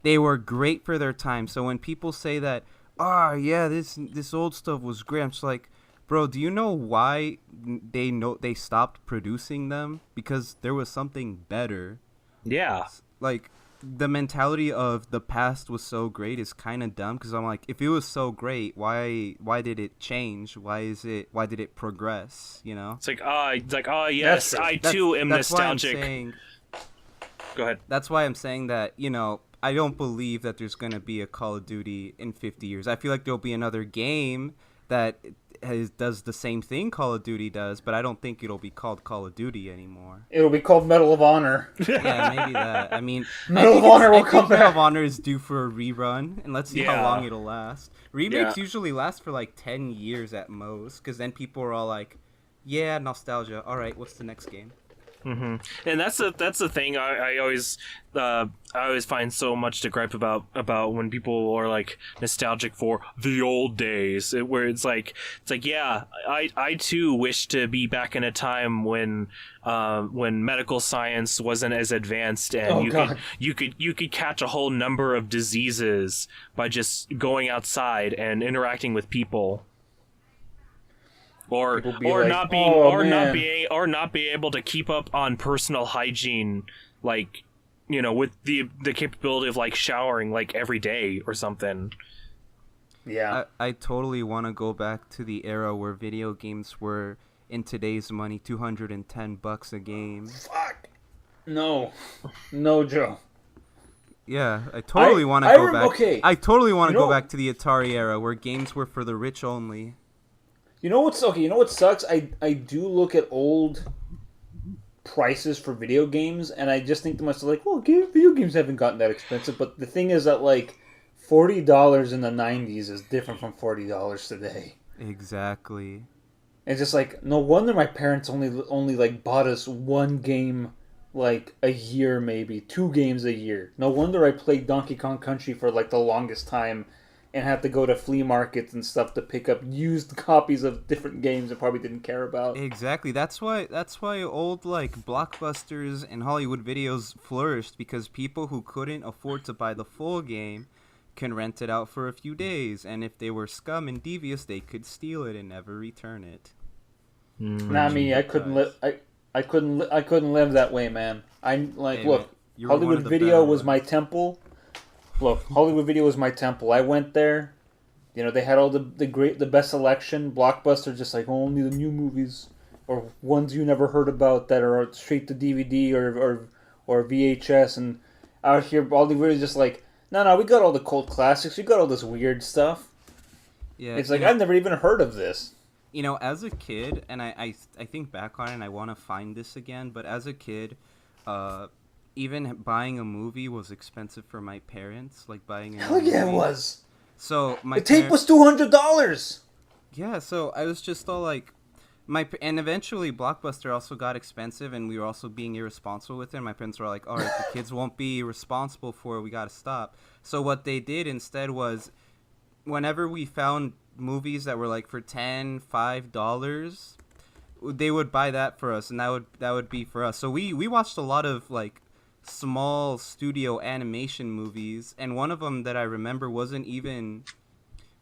They were great for their time. So when people say that, yeah, this old stuff was great, I'm just like, bro, do you know why they stopped producing them? Because there was something better. Yeah. Like, the mentality of the past was so great is kind of dumb, because I'm like, if it was so great, why did it change? Why did it progress? You know? It's like, oh That's yes, true. I too am That's why I'm nostalgic. saying. Go ahead. That's why I'm saying that, I don't believe that there's going to be a Call of Duty in 50 years. I feel like there'll be another game that does the same thing Call of Duty does, but I don't think it'll be called Call of Duty anymore. It'll be called Medal of Honor. Yeah, maybe that. I mean, Medal of Honor will come Medal back. of Honor is due for a rerun, and let's see how Yeah. long it'll last. Remakes Yeah. usually last for like 10 years at most, because then people are all like, yeah, nostalgia. All right, what's the next game? And that's the thing I always find so much to gripe about when people are like nostalgic for the old days, where it's like yeah, I too wish to be back in a time when medical science wasn't as advanced, and you could catch a whole number of diseases by just going outside and interacting with people. Or like, not being "Oh, or man." not be able to keep up on personal hygiene, like, with the capability of like showering like every day or something. Yeah. I totally want to go back to the era where video games were, in today's money, $210 a game. Fuck. No, Joe. Yeah, I totally want to I go rem- back. okay. I totally want to You go know- back to the Atari era where games were for the rich only. You know what sucks? I do look at old prices for video games, and I just think to myself, like, well, video games haven't gotten that expensive. But the thing is that, like, $40 in the 90s is different from $40 today. Exactly. It's just like, no wonder my parents only like bought us one game like a year, maybe 2 games a year. No wonder I played Donkey Kong Country for like the longest time and had to go to flea markets and stuff to pick up used copies of different games I probably didn't care about. Exactly. That's why old like blockbusters and Hollywood videos flourished, because people who couldn't afford to buy the full game can rent it out for a few days, and if they were scum and devious, they could steal it and never return it. Not me. I couldn't live. I couldn't live that way, man. I'm like, Hey, look, man, you were one Hollywood of the Video better was my ones. temple. Look, Hollywood Video was my temple. I went there. They had all the best selection. Blockbuster, just like only the new movies or ones you never heard about that are straight to DVD or VHS. And out here, all the videos just like, no, we got all the cult classics. We got all this weird stuff. Yeah, It's like I've never even heard of this. as a kid, and I think back on it and I want to find this again, but as a kid, even buying a movie was expensive for my parents, like buying a Hell yeah, it movie. was. So my The tape was $200. Yeah, so I was just all like, and eventually Blockbuster also got expensive, and we were also being irresponsible with it. And my parents were like, all right, the kids won't be responsible for it, we gotta stop. So what they did instead was, whenever we found movies that were like for $5, they would buy that for us, and that would be for us. So we watched a lot of like small studio animation movies, and one of them that I remember wasn't even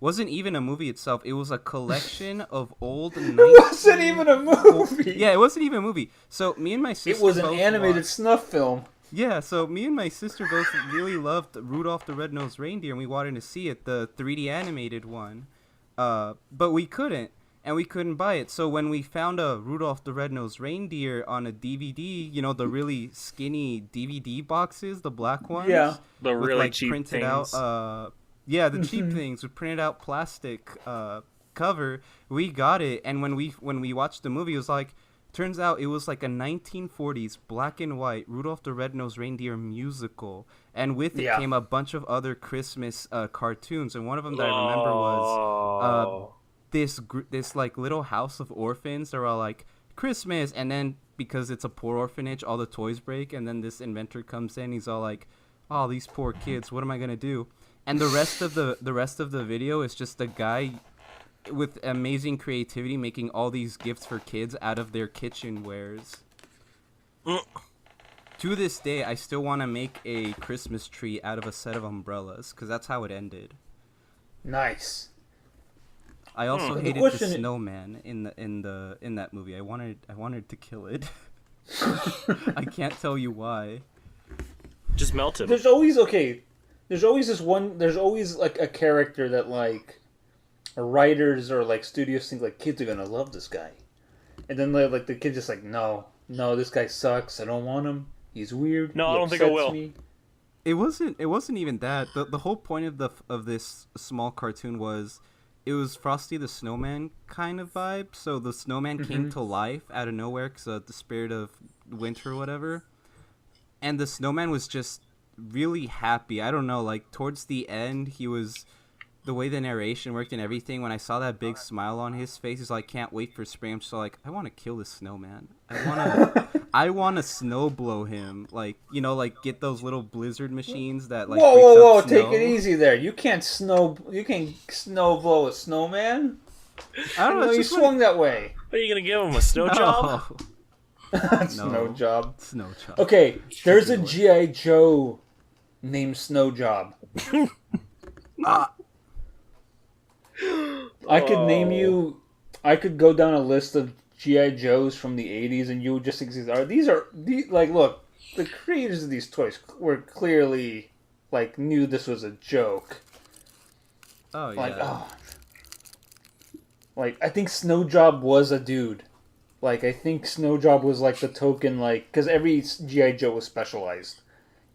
a movie itself. It was a collection of old. It wasn't even a movie. Yeah, it wasn't even a movie. So me and my sister. It was an both animated watched- snuff film. Yeah, so me and my sister both really loved Rudolph the Red-Nosed Reindeer, and we wanted to see it, the 3D animated one. But we couldn't, and we couldn't buy it. So when we found a Rudolph the Red-Nosed Reindeer on a DVD, the really skinny DVD boxes, the black ones. Yeah. The with, really like, cheap printed things. out, yeah, the cheap things with printed out plastic cover. We got it, and when we watched the movie, it was like, turns out it was like a 1940s black and white Rudolph the Red-Nosed Reindeer musical, and with it Yeah. came a bunch of other Christmas cartoons, and one of them that I remember was this like little house of orphans. They're all like Christmas, and then because it's a poor orphanage, all the toys break, and then this inventor comes in. He's all like, "Oh, these poor kids, what am I gonna do?" And the rest of the video is just a guy with amazing creativity making all these gifts for kids out of their kitchenwares. To this day, I still want to make a Christmas tree out of a set of umbrellas, because that's how it ended. Nice. I also The hated the question- snowman in that movie. I wanted to kill it. I can't tell you why. Just melt him. There's always okay. There's always this one. There's always like a character that like writers or like studios think like kids are gonna love this guy, and then like the kid's just like no, this guy sucks. I don't want him. He's weird. No, He I don't think I upsets will. me." It wasn't even that. The whole point of this small cartoon was it was Frosty the Snowman kind of vibe. So the snowman came to life out of nowhere because the spirit of winter or whatever. And the snowman was just really happy. I don't know, like towards the end he was, the way the narration worked and everything, when I saw that big smile on his face, he's like, can't wait for spring. I'm just like, I want to kill this snowman. I want to snow blow him. Like, you know, like get those little blizzard machines that like freaks Whoa! up snow. Take it easy there. You can't snow blow a snowman. I don't know. No, you It's just swung that way. Are you gonna give him a snow job? Snow job. Snow job. Okay, there's a GI Joe named Snow Job. I could name you. I could go down a list of GI Joes from the '80s, and you would just exist. Like, look, the creators of these toys were clearly like knew this was a joke. Oh yeah. Like, oh, like I think Snow Job was a dude. Like I think Snow Job was like the token, like because every GI Joe was specialized.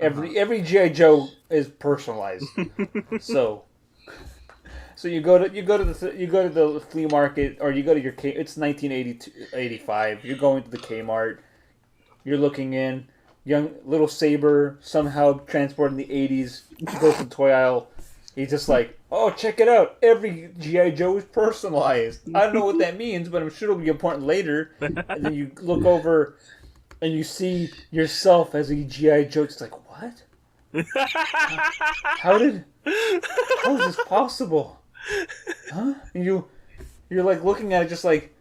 Every GI Joe is personalized. so. So you go to the flea market, or you go to your it's 1985. You're going to the Kmart. You're looking in. Young little Saber somehow transported in the 80s. He goes to the toy aisle. He's just like, oh, check it out. Every GI Joe is personalized. I don't know what that means, but I'm sure it'll be important later. And then you look over, and you see yourself as a GI Joe. It's like, what? How is this possible? Huh? And you're like looking at it just like,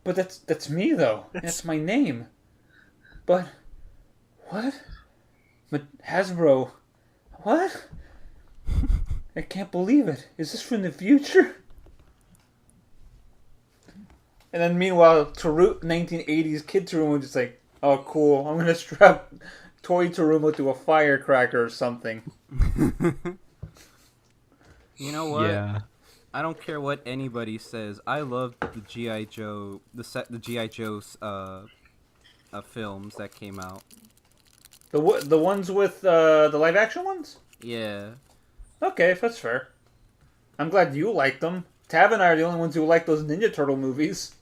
but that's me though. That's my name. But what? But Hasbro, what? I can't believe it. Is this from the future? And then meanwhile, 1980s kid Taruma was just like, oh cool, I'm gonna strap toy Taruma to a firecracker or something. You know what? Yeah. I don't care what anybody says. I love the GI Joe, the GI Joe's films that came out. The ones with the live action ones? Yeah. Okay, that's fair. I'm glad you liked them. Tav and I are the only ones who like those Ninja Turtle movies.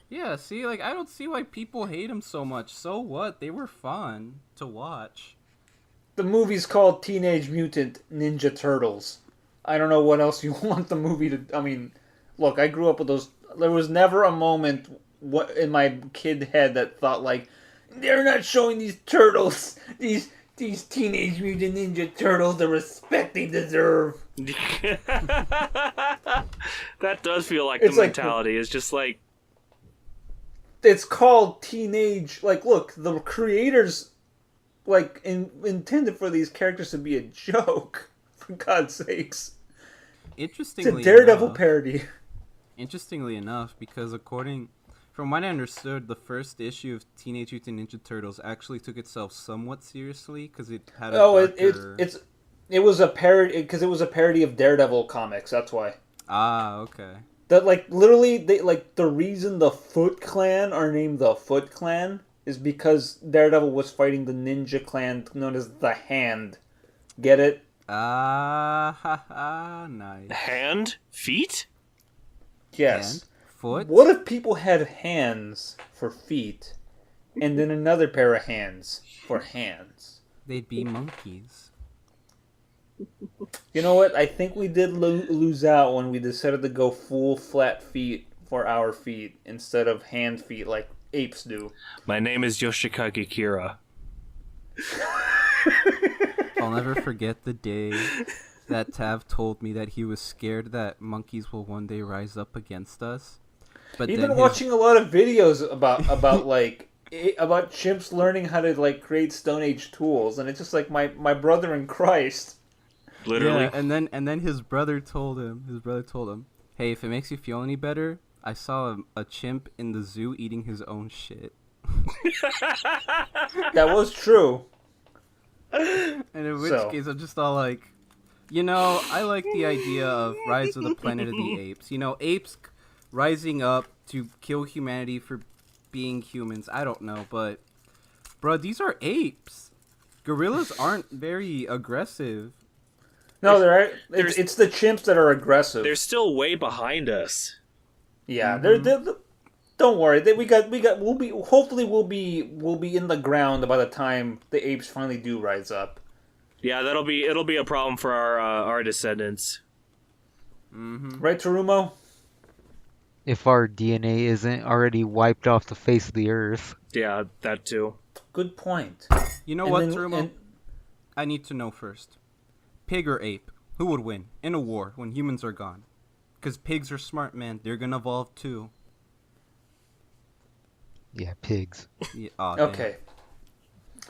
Yeah, see, like, I don't see why people hate them so much. So what? They were fun to watch. The movie's called Teenage Mutant Ninja Turtles. I don't know what else you want the movie to... I mean, look, I grew up with those... There was never a moment in my kid head that thought, like, they're not showing these turtles, these Teenage Mutant Ninja Turtles, the respect they deserve. That does feel like It's the like- mentality. It's just like, It's called Teenage... Like, look, the creators, like, intended for these characters to be a joke. For God's sakes. It's Interestingly a Daredevil enough, parody. Interestingly enough, because from what I understood, the first issue of Teenage Mutant Ninja Turtles actually took itself somewhat seriously because it had a darker... It was a parody because it was a parody of Daredevil comics. That's why. Ah, okay. That like literally they like the reason the Foot Clan are named the Foot Clan is because Daredevil was fighting the ninja clan known as the Hand. Get it? Ah, ha, ha, nice. hand? Feet? Yes. Hand? Foot? What if people had hands for feet, and then another pair of hands for hands? They'd be monkeys. You know what? I think we did lose out when we decided to go full flat feet for our feet instead of hand feet like apes do. My name is Yoshikage Kira. I'll never forget the day that Tav told me that he was scared that monkeys will one day rise up against us. But You've then been watching a lot of videos about like about chimps learning how to like create Stone Age tools, and it's just like my brother in Christ. Literally. Yeah, and then his brother told him, hey, if it makes you feel any better, I saw a chimp in the zoo eating his own shit. That was true. And in which So. case, I'm just all like, I like the idea of Rise of the Planet of the Apes. Apes rising up to kill humanity for being humans. I don't know, but bro, these are apes. Gorillas aren't very aggressive. No, it's the chimps that are aggressive. They're still way behind us. Yeah, they're don't worry. We'll be in the ground by the time the apes finally do rise up. Yeah, it'll be a problem for our descendants. Right, Tarumo? If our DNA isn't already wiped off the face of the earth. Yeah, that too. Good point. You know what, Trumo? I need to know first. Pig or ape? Who would win in a war when humans are gone? Because pigs are smart, man. They're gonna evolve too. Yeah, pigs. Yeah, Okay.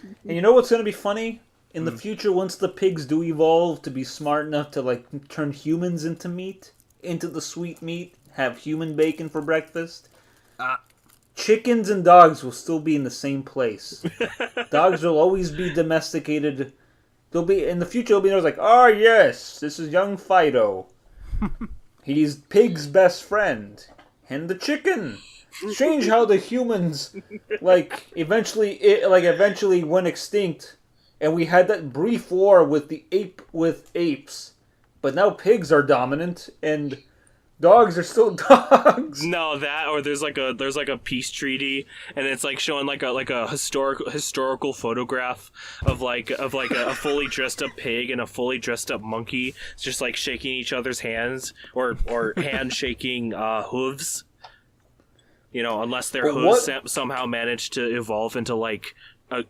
And you know what's gonna be funny? In the future, once the pigs do evolve to be smart enough to like turn humans into meat, into the sweet meat, have human bacon for breakfast, chickens and dogs will still be in the same place. Dogs will always be domesticated. They'll be in the future. They'll be like, "Ah, yes, this is young Fido. He's pig's best friend, and the chicken." Strange how the humans, eventually went extinct, and we had that brief war with the apes, but now pigs are dominant, and dogs are still dogs. No, that or there's like a peace treaty, and it's like showing like a historical photograph of a fully dressed up pig and a fully dressed up monkey. It's just like shaking each other's hands or hand shaking hooves. Unless their hooves somehow manage to evolve into like a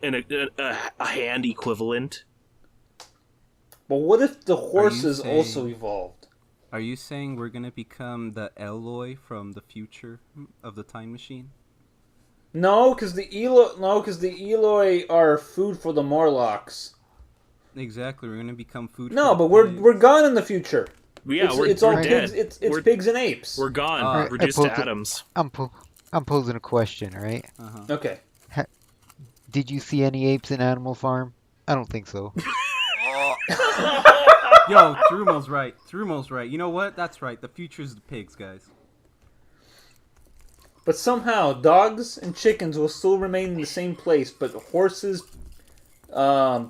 hand equivalent. But what if the horses also evolved? Are you saying we're gonna become the Eloi from the future of the time machine? No, because the Eloi are food for the Morlocks. Exactly, we're gonna become food. No, for but we're gone in the future. Yeah, we're dead. Pigs. It's pigs and apes. We're gone, Alright, reduced to atoms. I'm posing a question, right? Okay. Did you see any apes in Animal Farm? I don't think so. Yo, Trumo's right. Trumo's right. You know what? That's right. The future's the pigs, guys. But somehow, dogs and chickens will still remain in the same place, but horses,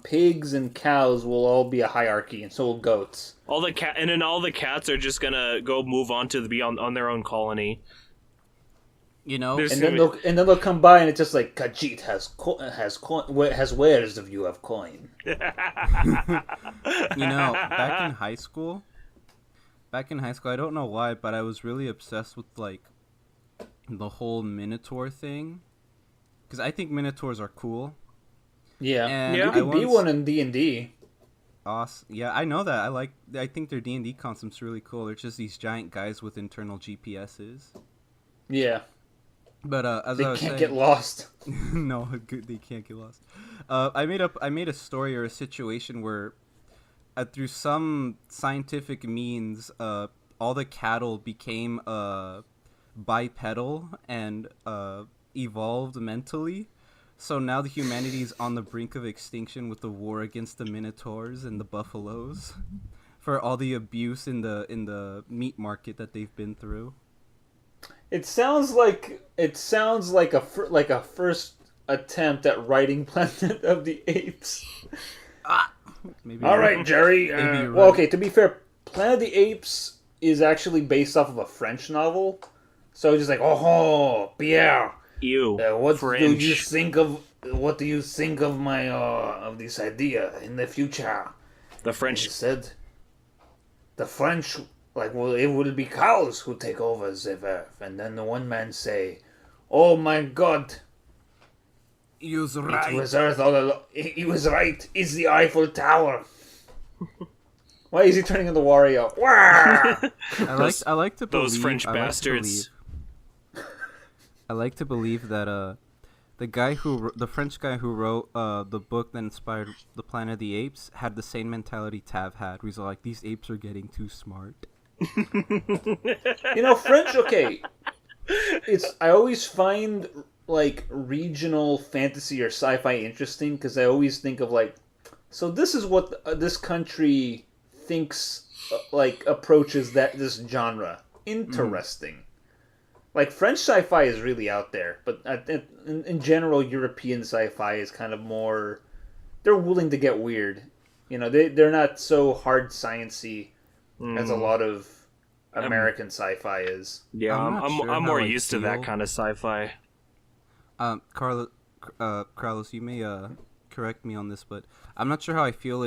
pigs, and cows will all be a hierarchy, and so will goats. All the cats are just gonna go move on to be on their own colony. And then they'll come by, and it's just like Khajiit has wares if you have coin. Back in high school, I don't know why, but I was really obsessed with like the whole Minotaur thing, because I think Minotaurs are cool. Yeah, and you could be one in D&D. Awesome. Yeah, I know that. I think their D&D concept's really cool. They're just these giant guys with internal GPSs. Yeah. But they can't get lost. No, they can't get lost. I made a story or a situation where, through some scientific means, all the cattle became bipedal and evolved mentally. So now the humanity is on the brink of extinction with the war against the Minotaurs and the buffaloes, for all the abuse in the meat market that they've been through. It sounds like a first attempt at writing Planet of the Apes. Maybe all right, Jerry. right. Well, okay. To be fair, Planet of the Apes is actually based off of a French novel, so it's just like, oh, Pierre. Ew. What French. do you think of? What do you think of my of this idea in the future? The French he said. The French. It would be cows who take over the earth. And then the one man say, "Oh my God. He was right. It was Earth all along. He was right. It's the Eiffel Tower." Why is he turning into Wario? I like to believe those French bastards. I like to believe that the French guy who wrote the book that inspired the Planet of the Apes had the same mentality Tav had. Where he's like, these apes are getting too smart. French. Okay, I always find regional fantasy or sci-fi interesting because I always think of So this is what this country thinks, like approaches this genre. Interesting. Like French sci-fi is really out there, but in general, European sci-fi is kind of more. They're willing to get weird. You know, they're not so hard sciencey as a lot of American sci-fi is. Yeah, I'm not sure I'm how more I used to that feel. kind of sci-fi. Carlos, you may correct me on this, but I'm not sure how I feel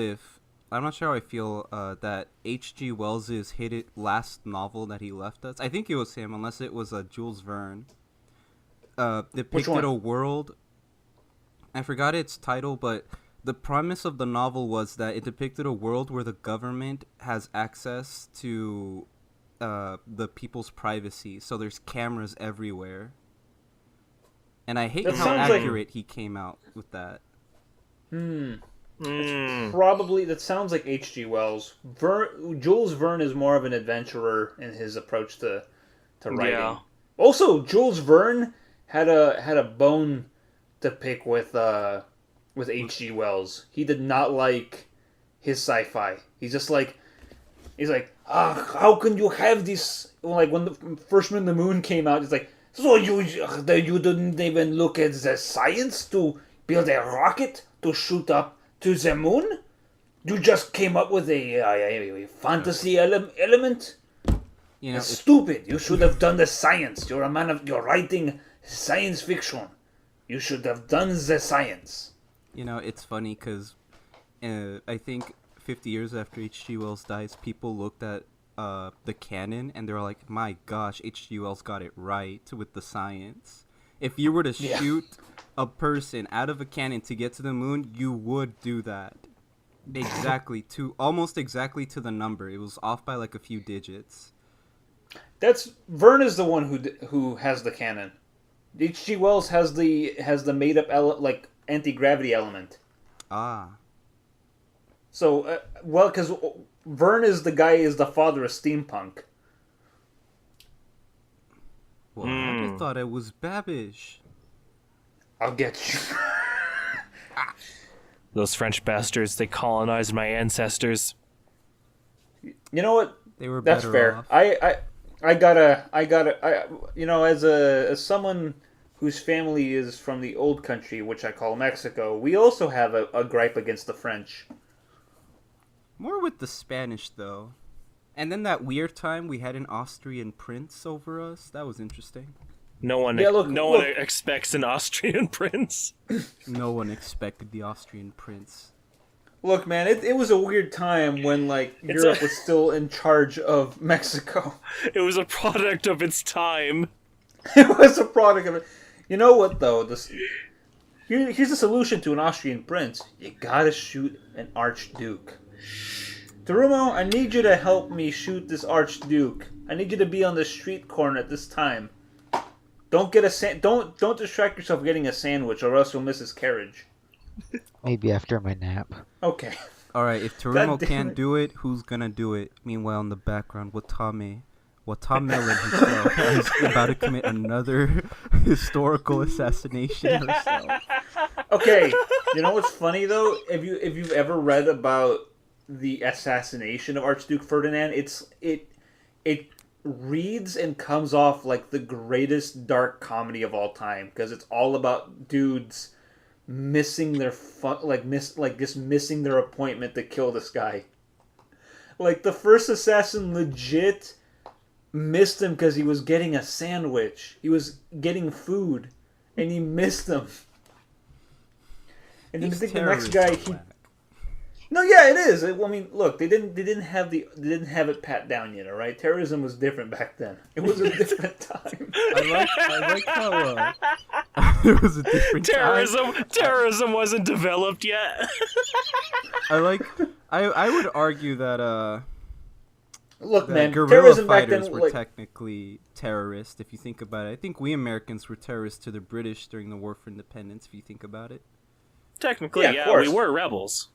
that H.G. Wells's last novel that he left us. I think it was him, unless it was Jules Verne. Which one? Depicted a world. I forgot its title, but the premise of the novel was that it depicted a world where the government has access to the people's privacy. So there's cameras everywhere. And I hate That how sounds like- accurate he came out with that. Probably that sounds like H.G. Wells. Jules Verne is more of an adventurer in his approach to writing. Yeah. Also, Jules Verne had a bone to pick with H.G. Wells. He did not like his sci-fi. He's like, how can you have this? Like when the first Man on the Moon came out, it's like, so you didn't even look at the science to build a rocket to shoot up to the moon? You just came up with a fantasy element? You know, It's stupid. You should have done the science. You're writing science fiction. You should have done the science. it's funny because I think 50 years after H.G. Wells dies, people looked at the canon and they're like, my gosh, H.G. Wells got it right with the science. If you were to Yeah. shoot a person out of a cannon to get to the moon, you would do that. Almost exactly to the number. It was off by like a few digits. That's Verne is the one who has the cannon. H.G. Wells has the made up like anti-gravity element. Ah. So because Verne is the father of steampunk. Well, I just thought it was Babbage. I'll get you. Those French bastards, they colonized my ancestors. You know what? They were That's better fair. off. I gotta as someone whose family is from the old country, which I call Mexico, we also have a gripe against the French. More with the Spanish, though. And then that weird time we had an Austrian prince over us. That was interesting. No one look. expects an Austrian prince. No one expected the Austrian prince. Look, man, it was a weird time when Europe was still in charge of Mexico. It was a product of its time. It was a product of it. You know what though? Here's the solution to an Austrian prince. You gotta shoot an archduke. Terumo, I need you to help me shoot this archduke. I need you to be on the street corner at this time. Don't don't distract yourself getting a sandwich, or else you'll miss his carriage. Maybe after my nap. Okay. Alright, if God Terumo damn can't it. do it, who's gonna do it? Meanwhile, in the background, Watamelon himself is about to commit another historical assassination herself. Okay. You know what's funny though? If you've ever read about the assassination of Archduke Ferdinand, it reads and comes off like the greatest dark comedy of all time because it's all about dudes missing their missing their appointment to kill this guy. Like the first assassin legit missed him because he was getting a sandwich. He was getting food, and he missed him. And then I think the next guy he. No, yeah, it is. I mean, look, they didn't have it pat down yet. All right, terrorism was different back then. It was a different time. I like how there was a different time. Terrorism wasn't developed yet. I would argue that Look, man, guerrilla terrorism back fighters then, were like, technically terrorists. If you think about it, I think we Americans were terrorists to the British during the War for Independence. If you think about it, Technically, Yeah, of yeah, course. we were rebels.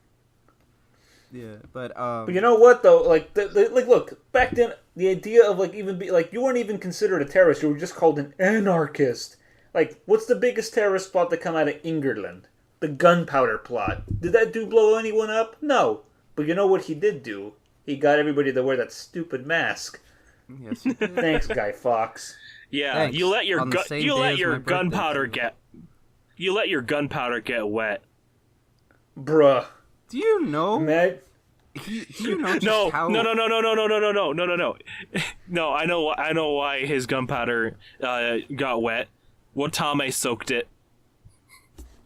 yeah. But But you know what though? Like, look, back then, the idea of you weren't even considered a terrorist. You were just called an anarchist. Like, what's the biggest terrorist plot to come out of England? the gunpowder plot. Did that dude blow anyone up? No. But you know what he did do? He got everybody to wear that stupid mask. Yes, you did. Thanks, Guy Fawkes. Yeah, Thanks. you let your On the same you day let as your my birthday, gunpowder too. get wet. Bruh. Do you know? Meg, Do you know just No, how? no, no, no, no, no, no, no, no, no, no, no, no. No, I know why his gunpowder got wet. Watame soaked it.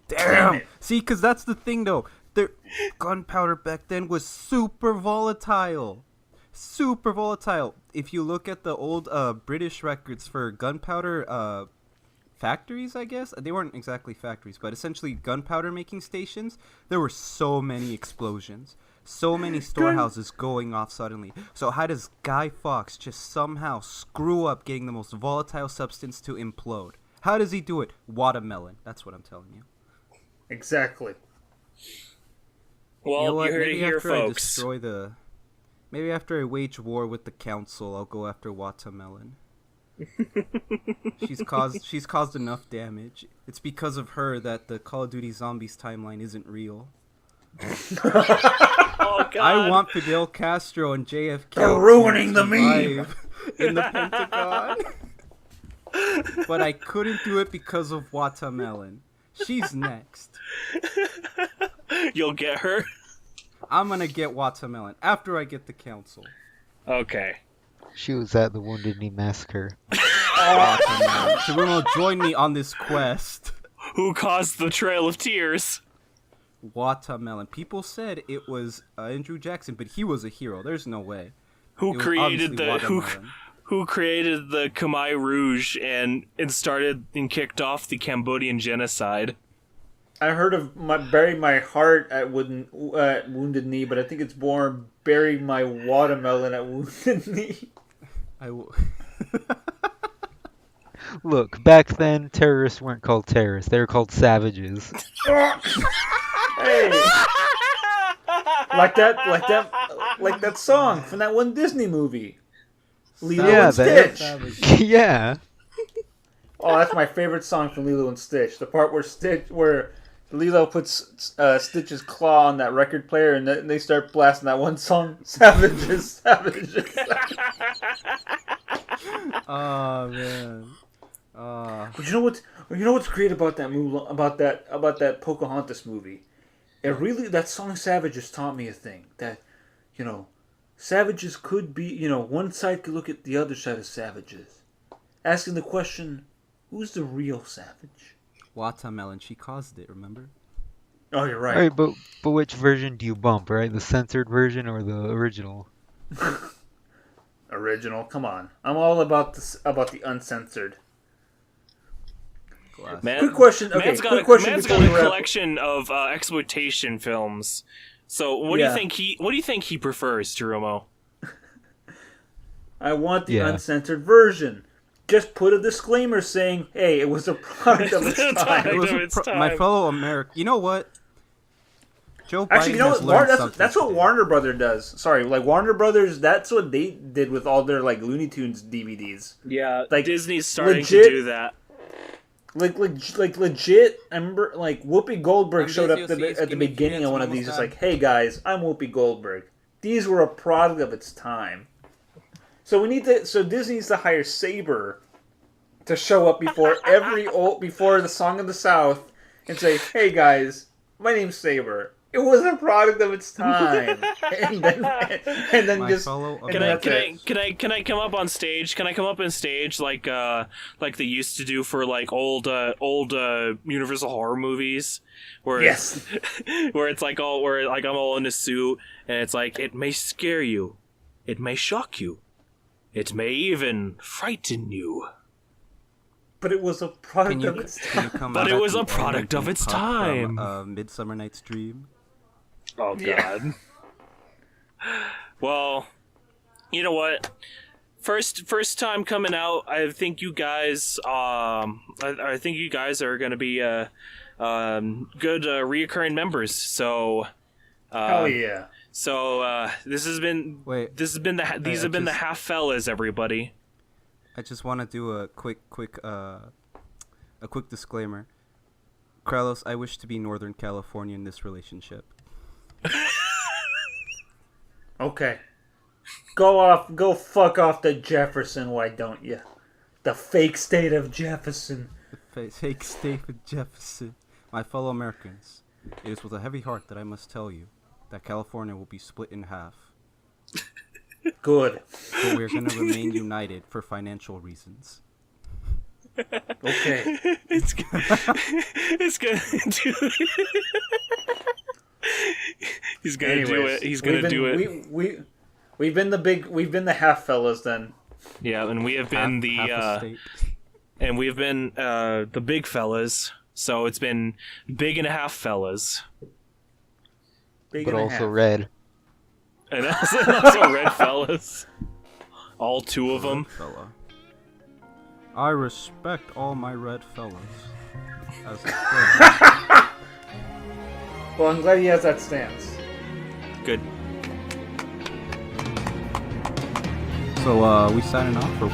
Damn. See, because that's the thing, though. The gunpowder back then was super volatile. Super volatile. If you look at the old British records for gunpowder factories, I guess they weren't exactly factories, but essentially gunpowder making stations. There were so many explosions, so many storehouses going off suddenly. So how does Guy Fawkes just somehow screw up getting the most volatile substance to implode? How does he do it? Watermelon. That's what I'm telling you. exactly. Well, You know what? you heard it Maybe here, after I folks. destroy the, maybe after I wage war with the council, I'll go after Watermelon. She's caused enough damage. It's because of her that the Call of Duty Zombies timeline isn't real. Oh God! I want Fidel Castro and JFK They're ruining to the meme. survive in the Pentagon. But I couldn't do it because of Watermelon. She's next. You'll get her. I'm gonna get Watermelon after I get the council. Okay. She was at the Wounded Knee Massacre. Watermelon. Shibuno, join me on this quest. Who caused the Trail of Tears? Watermelon. People said it was Andrew Jackson, but he was a hero. There's no way. Who It was created obviously the Watermelon. who created the Khmer Rouge and started and kicked off the Cambodian genocide? I heard of Bury My Heart at Wounded Knee, but I think it's more Bury My Watermelon at Wounded Knee. Look, back then, terrorists weren't called terrorists. They were called savages. Hey! like that song from that one Disney movie. Lilo Yeah, and that- Stitch. Yeah. Oh, that's my favorite song from Lilo and Stitch. The part where Lilo puts Stitch's claw on that record player and then they start blasting that one song, Savages, Savages. Oh man. But you know what's great about that movie, about that Pocahontas movie? That song Savages taught me a thing, that, savages could be, one side could look at the other side of savages, asking the question, who's the real savage? Watermelon. She caused it. Remember? Oh, you're right. Alright, but which version do you bump, right? The censored version or the original? Original, come on. I'm all about the uncensored. Glass. Man, Quick question. Okay, man's quick question man's before got we a wrap. collection of exploitation films. So what Yeah. do you think he prefers, Jeromo? I want the Yeah. uncensored version. Just put a disclaimer saying, "Hey, it was a product of its time." It was of its my time. fellow American. You know what? Joe Biden Actually, you know has what? learned That's something what today. Warner Brother does. Sorry, like Warner Brothers. That's what they did with all their like Looney Tunes DVDs. Yeah, Like, Disney's starting legit- to do that. Like legit. I remember like Whoopi Goldberg I'm showed busy, up you'll see, at the give me beginning minutes, of one I'm of these. It's almost like, "Hey guys, I'm Whoopi Goldberg." These were a product of its time. So Disney needs to hire Saber to show up before before the Song of the South and say, "Hey guys, my name's Saber. It was a product of its time." and then My just fellow and Can then I that's can it. I can I come up on stage? Can I come up on stage like they used to do for like old Universal horror movies, where Yes. where it's like where like I'm all in a suit and it's like, it may scare you, it may shock you, it may even frighten you. But it was a product Can of you, its can time. you come But out it at was the a end product and of its talk time. From Midsummer Night's Dream. Oh God. Yeah. Well, you know what? First time coming out. I think you guys I think you guys are going to be good reoccurring members. So Hell yeah. so this has been Wait, these have been the just- half fellas, everybody. I just want to do a quick disclaimer. Kralos, I wish to be Northern California in this relationship. Okay. Go fuck off to Jefferson, why don't you? The fake state of Jefferson. The fake state of Jefferson. My fellow Americans, it is with a heavy heart that I must tell you that California will be split in half. Good. But we're going to remain united for financial reasons. Okay. It's gonna do. He's gonna do it. He's gonna do it. We've been the half fellas then. Yeah, and we have been the big fellas. So it's been big and a half fellas, Big But and a also half. red. and also red fellas. All two of them. Fella. I respect all my red fellas. As a friend. Well, I'm glad he has that stance. Good. So, we signing off or